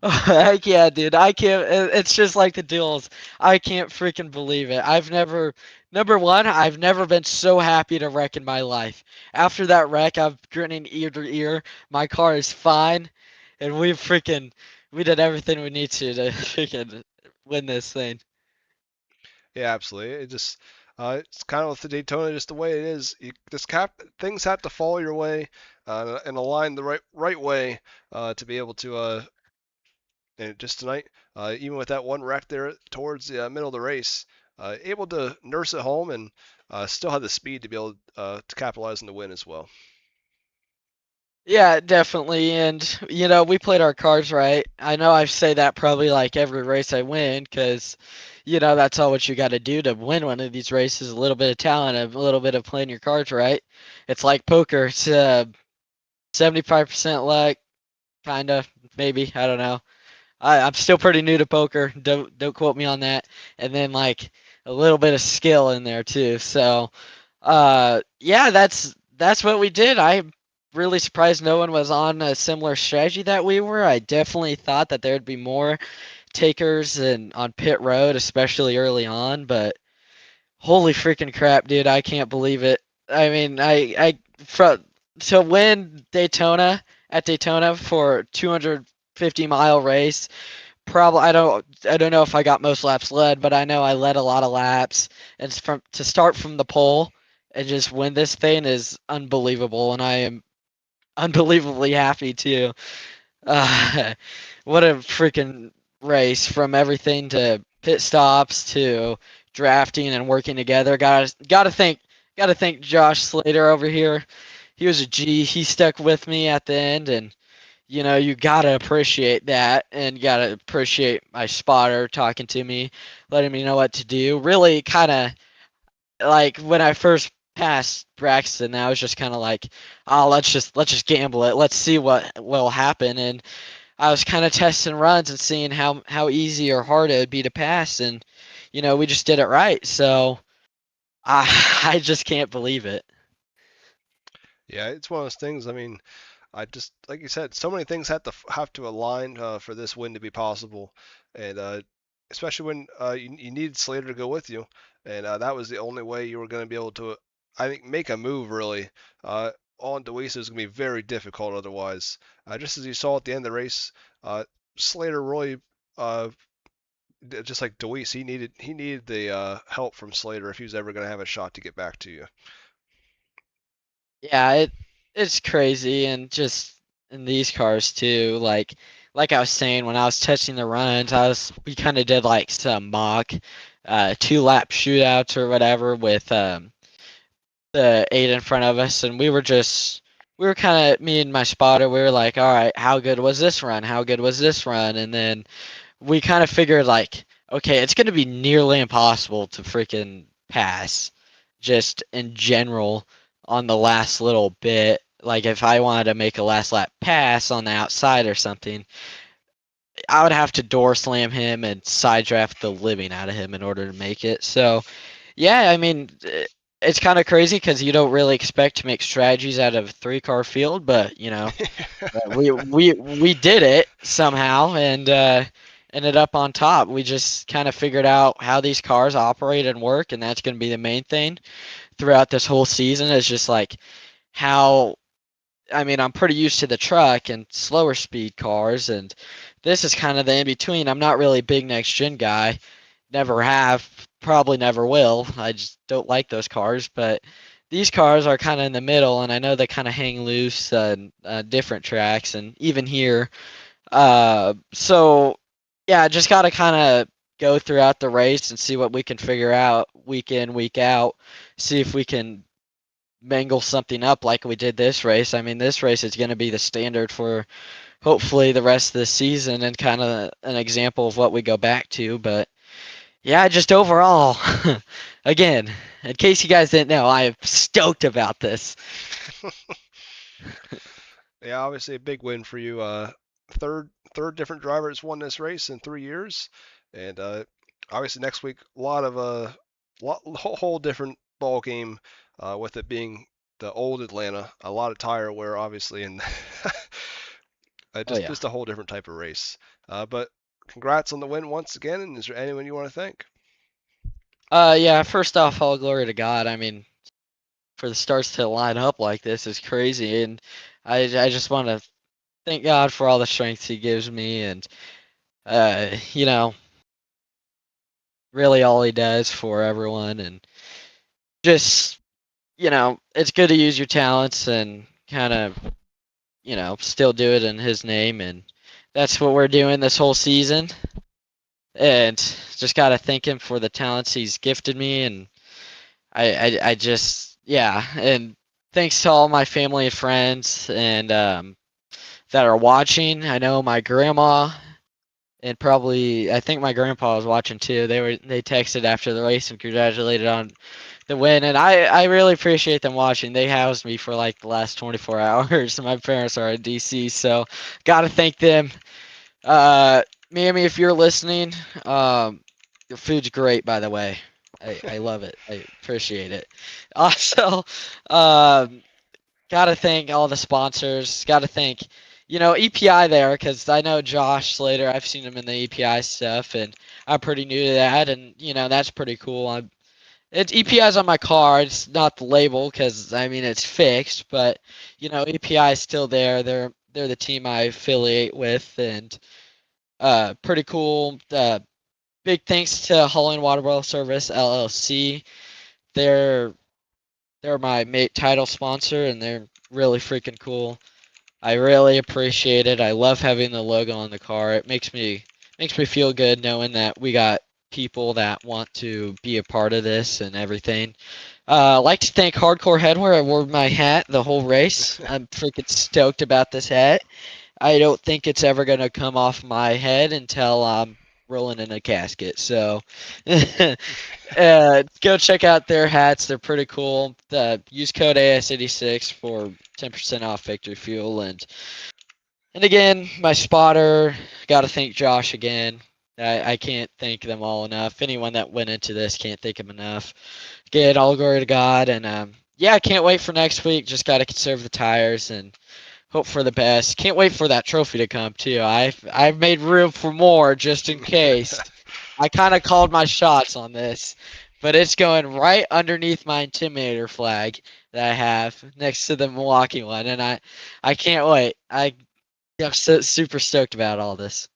Oh, heck yeah, dude. I can't. It's just like the duels. I can't freaking believe it. Number one, I've never been so happy to wreck in my life. After that wreck, I'm grinning ear to ear. My car is fine, and we did everything we need to freaking win this thing. Yeah, absolutely. It's kind of with the Daytona, just the way it is. Things have to fall your way and align the right way to be able to. And just tonight, even with that one wreck there towards the middle of the race, able to nurse it home and still have the speed to be able to capitalize on the win as well. Yeah, definitely. And, we played our cards right. I know I say that probably like every race I win because, that's all what you got to do to win one of these races. A little bit of talent, a little bit of playing your cards right. It's like poker. It's 75% luck, kind of, maybe. I don't know. I'm still pretty new to poker. Don't quote me on that. And then like a little bit of skill in there too. So, yeah, that's what we did. I'm really surprised no one was on a similar strategy that we were. I definitely thought that there'd be more takers and on pit road, especially early on. But holy freaking crap, dude! I can't believe it. I mean, to win Daytona at Daytona for 250-mile race. Probably I don't know if I got most laps led, but I know I led a lot of laps. And to start from the pole and just win this thing is unbelievable, and I am unbelievably happy too. Uh, what a freaking race, from everything to pit stops to drafting and working together. Gotta thank Josh Slater over here. He was a G. He stuck with me at the end, and you gotta appreciate that, and you gotta appreciate my spotter talking to me, letting me know what to do. Really, kind of like when I first passed Braxton, I was just kind of like, oh, let's just gamble it. Let's see what will happen. And I was kind of testing runs and seeing how easy or hard it would be to pass, and we just did it right. So I I just can't believe it. Yeah, it's one of those things. I mean, I just like you said, so many things have to align for this win to be possible, and especially when you needed Slater to go with you, and that was the only way you were going to be able to, I think, make a move really. On Deweese is going to be very difficult otherwise. Just as you saw at the end of the race, Slater really, just like Deweese, he needed the help from Slater if he was ever going to have a shot to get back to you. Yeah, it's crazy, and just in these cars too. Like I was saying, when I was testing the runs, we kind of did like some mock 2-lap shootouts or whatever with the 8 in front of us, and we were kind of, me and my spotter, we were like, all right, how good was this run? How good was this run? And then we kind of figured like, okay, it's going to be nearly impossible to freaking pass just in general on the last little bit. Like if I wanted to make a last lap pass on the outside or something, I would have to door slam him and side draft the living out of him in order to make it. So, yeah, I mean, it's kind of crazy because you don't really expect to make strategies out of a 3-car field, but we did it somehow, and ended up on top. We just kind of figured out how these cars operate and work, and that's going to be the main thing throughout this whole season. Is just like how, I mean, I'm pretty used to the truck and slower speed cars, and this is kind of the in between. I'm not really a big next gen guy, never have, probably never will. I just don't like those cars, but these cars are kind of in the middle, and I know they kind of hang loose on different tracks and even here. So yeah, just got to kind of go throughout the race and see what we can figure out week in, week out. See if we can mangle something up like we did this race. I mean, this race is going to be the standard for hopefully the rest of the season and kind of an example of what we go back to. But yeah, just overall, again, in case you guys didn't know, I am stoked about this. Yeah, obviously a big win for you. Third different driver that's won this race in 3 years, and obviously next week a lot of whole different ball game, with it being the old Atlanta, a lot of tire wear obviously, and Oh just yeah. just a whole different type of race. But congrats on the win once again. And is there anyone you want to thank? Yeah. First off, all glory to God. I mean, for the stars to line up like this is crazy, and I just want to thank God for all the strength He gives me, and you know, really all He does for everyone, and just it's good to use your talents and kind of still do it in His name, and that's what we're doing this whole season. And just gotta thank Him for the talents He's gifted me, and I just and thanks to all my family and friends and that are watching. I know my grandma and probably I think my grandpa was watching too. They texted after the race and congratulated on the win, and I really appreciate them watching. They housed me for like the last 24 hours. My parents are in DC, so gotta thank them. Uh, Mammy, if you're listening, your food's great, by the way. I love it. I appreciate it. Also, um, gotta thank all the sponsors. Gotta thank, EPI there because I know Josh Slater. I've seen him in the EPI stuff, and I'm pretty new to that, and that's pretty cool. It's EPI's on my car. It's not the label because I mean it's fixed, but EPI is still there. They're the team I affiliate with, and pretty cool. Big thanks to Holland Water Well Service LLC. They're they're my mate title sponsor, and they're really freaking cool. I really appreciate it. I love having the logo on the car. It makes me feel good knowing that we got people that want to be a part of this and everything. I'd like to thank Hardcore Headwear. I wore my hat the whole race. I'm freaking stoked about this hat. I don't think it's ever gonna come off my head until I'm rolling in a casket. So, go check out their hats. They're pretty cool. Use code AS86 for 10% off Victory Fuel. And again, my spotter. Got to thank Josh again. I can't thank them all enough. Anyone that went into this can't thank them enough. Again, all glory to God. And I can't wait for next week. Just got to conserve the tires and hope for the best. Can't wait for that trophy to come too. I've made room for more just in case. I kind of called my shots on this, but it's going right underneath my Intimidator flag that I have next to the Milwaukee one, and I can't wait. I'm so super stoked about all this.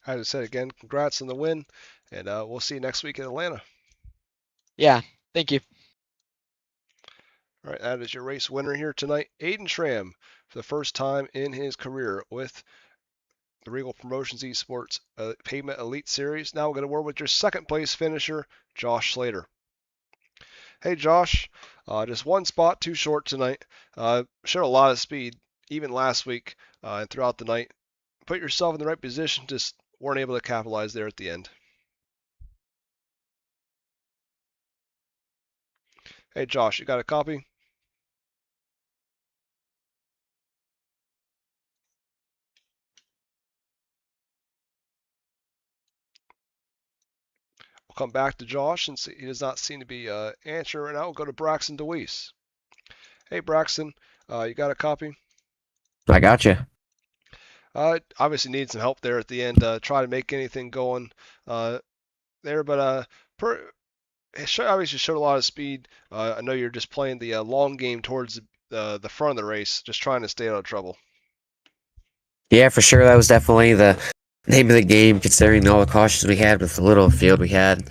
As I said again, congrats on the win, and we'll see you next week in Atlanta. Yeah, thank you. All right, that is your race winner here tonight, Aiden Schramm, for the first time in his career with the Regal Promotions Esports Pavement Elite Series. Now we're going to work with your second place finisher, Josh Slater. Hey Josh, just one spot too short tonight. Showed a lot of speed, even last week and throughout the night. Put yourself in the right position, just weren't able to capitalize there at the end. Hey Josh, you got a copy? We'll come back to Josh and see, he does not seem to be answering right now. We'll go to Braxton DeWeese. Hey Braxton, you got a copy? I got you. Obviously need some help there at the end. Try to make anything going there, but obviously showed a lot of speed. I know you're just playing the long game towards the front of the race, just trying to stay out of trouble. Yeah, for sure. That was definitely the name of the game, considering all the cautions we had with the little field we had.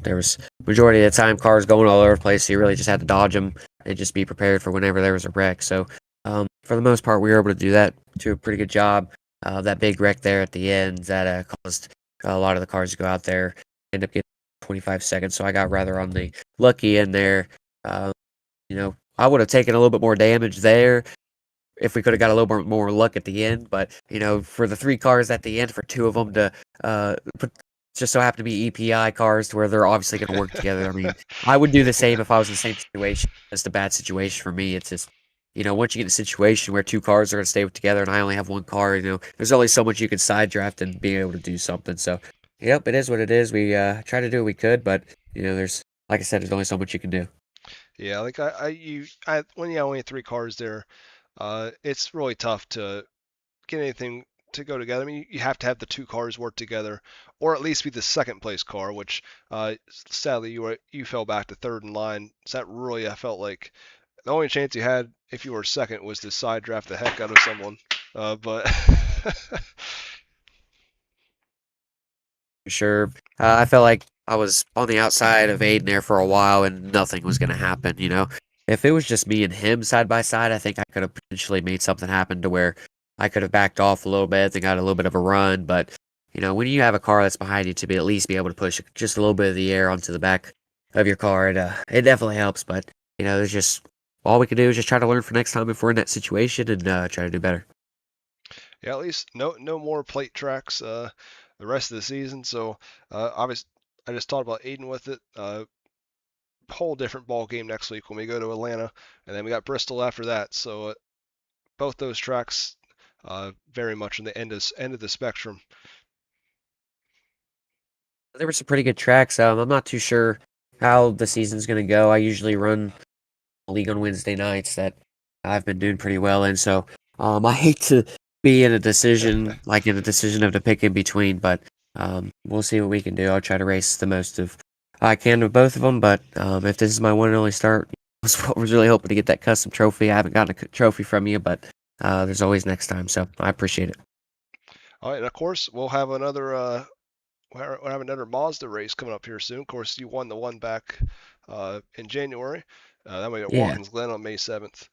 There was majority of the time cars going all over the place, so you really just had to dodge them and just be prepared for whenever there was a wreck. So for the most part, we were able to do that to a pretty good job. That big wreck there at the end that caused a lot of the cars to go out there, end up getting 25 seconds. So I got rather on the lucky end there. I would have taken a little bit more damage there if we could have got a little bit more luck at the end. But for the 3 cars at the end, for 2 of them to just so happen to be EPI cars, to where they're obviously going to work together. I mean, I would do the same if I was in the same situation. It's a bad situation for me. It's just once you get in a situation where 2 cars are going to stay together and I only have 1 car, there's only so much you can side draft and be able to do something. So, yep, it is what it is. We try to do what we could, but there's, like I said, there's only so much you can do. Yeah, like when you only have 3 cars there, it's really tough to get anything to go together. I mean, you have to have the 2 cars work together, or at least be the second place car, which sadly you fell back to third in line. So that really, I felt like the only chance you had if you were second was to side draft the heck out of someone. But For sure. I felt like I was on the outside of Aiden there for a while and nothing was going to happen, If it was just me and him side by side, I think I could have potentially made something happen to where I could have backed off a little bit and got a little bit of a run. But, when you have a car that's behind you to at least be able to push just a little bit of the air onto the back of your car, it definitely helps. But, there's just all we can do is just try to learn for next time if we're in that situation and try to do better. yeah, at least no more plate tracks the rest of the season. So obviously, I just thought about Aiden with it. Whole different ball game next week when we go to Atlanta, and then we got Bristol after that. So both those tracks very much in the end of the spectrum. There were some pretty good tracks. I'm not too sure how the season's going to go. I usually run a league on Wednesday nights that I've been doing pretty well in. So I hate to be in a decision of the pick in between, but we'll see what we can do. I'll try to race the most of I can with both of them. But if this is my one and only start, I was really hoping to get that custom trophy. I haven't gotten a trophy from you, but there's always next time. So I appreciate it. All right, and of course we'll have another Mazda race coming up here soon. Of course, you won the one back in January. Then we got Yeah. Watkins Glen on May 7th.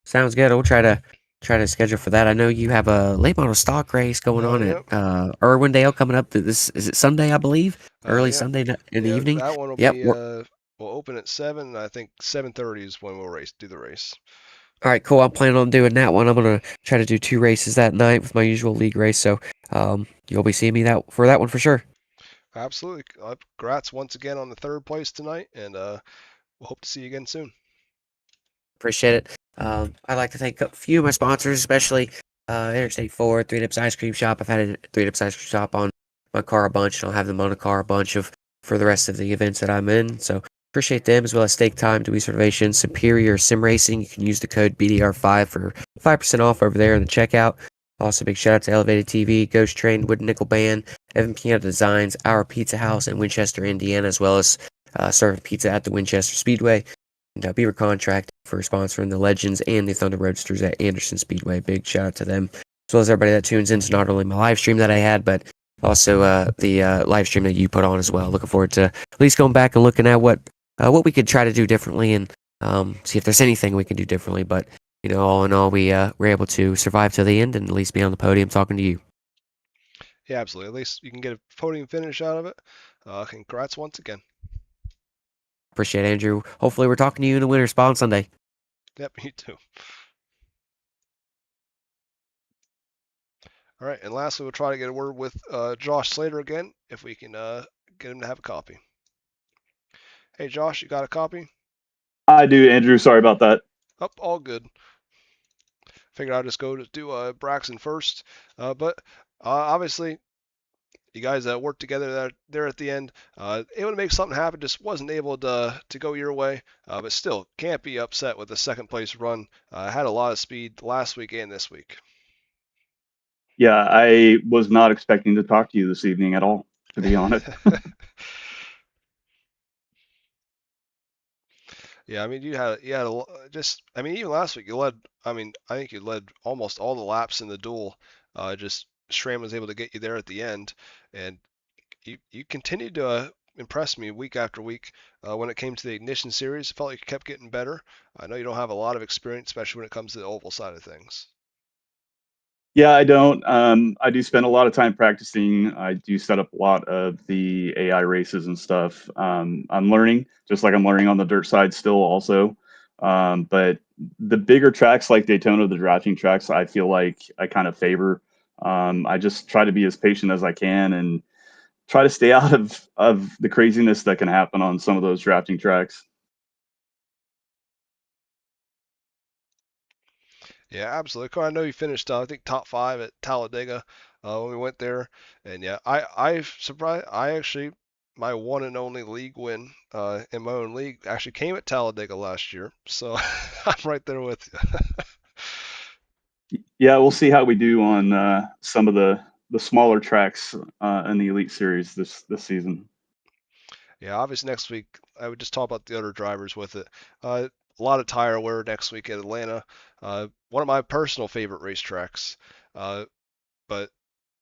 Sounds good. We'll try to schedule for that. I know you have a late model stock race going on Yep. at Irwindale coming up. Is it Sunday, I believe? Early Yeah. Sunday in the evening. That one will Yep. be we'll open at 7. I think 7:30 is when we'll do the race. All right, cool. I'm planning on doing that one. I'm gonna try to do 2 races that night with my usual league race. So you'll be seeing me for that one for sure. Absolutely. Congrats once again on the 3rd place tonight, and we'll hope to see you again soon. Appreciate it. I'd like to thank a few of my sponsors, especially Interstate 4, 3 Dips Ice Cream Shop. I've had a 3 Dips Ice Cream Shop on my car a bunch, and I'll have them on a car a bunch for the rest of the events that I'm in. So appreciate them, as well as Stake Time, Dewey Reservation, Superior Sim Racing. You can use the code BDR5 for 5% off over there in the checkout. Also, big shout out to Elevated TV, Ghost Train, Wooden Nickel Band, Evan Piano Designs, Our Pizza House in Winchester, Indiana, as well as serving pizza at the Winchester Speedway. And Beaver Contract for sponsoring the Legends and the Thunder Roadsters at Anderson Speedway. Big shout out to them, as well as everybody that tunes into not only my live stream that I had, but also the live stream that you put on as well. Looking forward to at least going back and looking at what we could try to do differently and see if there's anything we can do differently. But all in all, we were able to survive to the end and at least be on the podium talking to you. Yeah, absolutely. At least you can get a podium finish out of it. Congrats once again. Appreciate it, Andrew. Hopefully we're talking to you in the winter spot on Sunday. Yep, you too. All right, and lastly, we'll try to get a word with Josh Slater again, if we can get him to have a copy. Hey, Josh, you got a copy? I do, Andrew. Sorry about that. Oh, all good. Figured I'd just go to do Braxton first. But obviously, you guys worked together there at the end. Able to make something happen, just wasn't able to go your way. But still, can't be upset with the second place run. Had a lot of speed last week and this week. Yeah, I was not expecting to talk to you this evening at all, to be honest. Yeah, I mean, I mean, even last week you led. I mean, I think you led almost all the laps in the duel. Just Schramm was able to get you there at the end, and you continued to impress me week after week. When it came to the Ignition Series, it felt like you kept getting better. I know you don't have a lot of experience, especially when it comes to the oval side of things. Yeah, I don't. I do spend a lot of time practicing. I do set up a lot of the AI races and stuff. I'm learning, just like I'm learning on the dirt side still also. But the bigger tracks like Daytona, the drafting tracks, I feel like I kind of favor. I just try to be as patient as I can and try to stay out of the craziness that can happen on some of those drafting tracks. Yeah, absolutely. I know you finished, I think, top 5 at Talladega when we went there, and yeah, I surprised. I actually my one and only league win in my own league actually came at Talladega last year, so I'm right there with you. Yeah, we'll see how we do on some of the smaller tracks in the Elite Series this season. Yeah, obviously next week I would just talk about the other drivers with it. A lot of tire wear next week at Atlanta. One of my personal favorite racetracks, but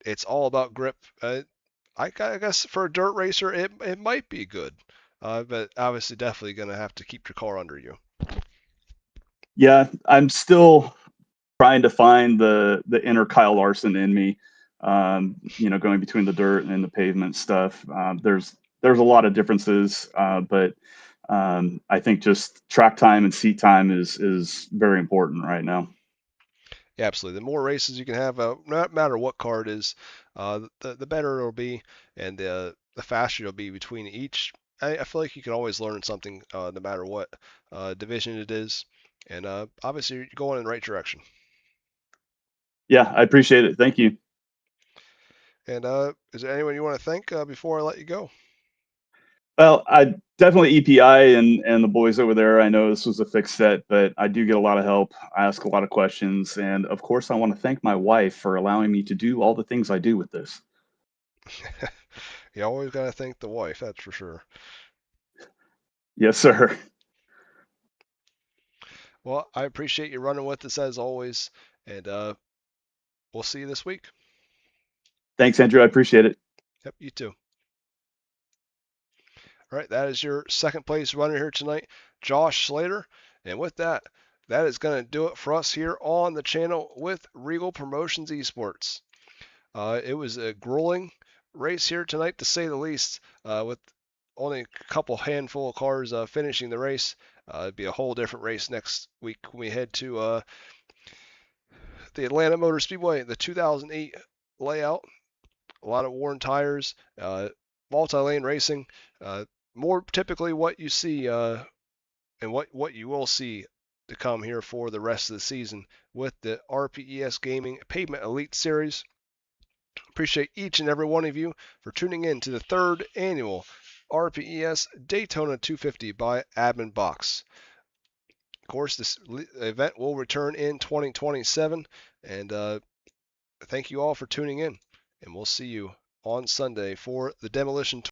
it's all about grip. I guess for a dirt racer, it might be good, but obviously definitely going to have to keep your car under you. Yeah, I'm still trying to find the inner Kyle Larson in me. Going between the dirt and the pavement stuff. There's a lot of differences, but I think just track time and seat time is very important right now. Yeah, absolutely. The more races you can have, no matter what car it is, the better it'll be, and the faster you'll be between each. I feel like you can always learn something, no matter what division it is, and obviously you're going in the right direction. Yeah, I appreciate it. Thank you. And is there anyone you want to thank before I let you go? Well, I definitely EPI and the boys over there. I know this was a fixed set, but I do get a lot of help. I ask a lot of questions, and of course, I want to thank my wife for allowing me to do all the things I do with this. You always got to thank the wife, that's for sure. Yes, sir. Well, I appreciate you running with us as always, and we'll see you this week. Thanks, Andrew. I appreciate it. Yep, you too. All right, that is your second place runner here tonight, Josh Slater. And with that, that is going to do it for us here on the channel with Reigel Promotions Esports. It was a grueling race here tonight, to say the least, with only a couple handful of cars finishing the race. It'd be a whole different race next week when we head to the Atlanta Motor Speedway, the 2008 layout. A lot of worn tires, multi-lane racing. More typically what you see and what you will see to come here for the rest of the season with the RPES Gaming Pavement Elite Series. Appreciate each and every one of you for tuning in to the third annual RPES Daytona 250 by Admin Box. Of course, this event will return in 2027, and thank you all for tuning in, and we'll see you on Sunday for the Demolition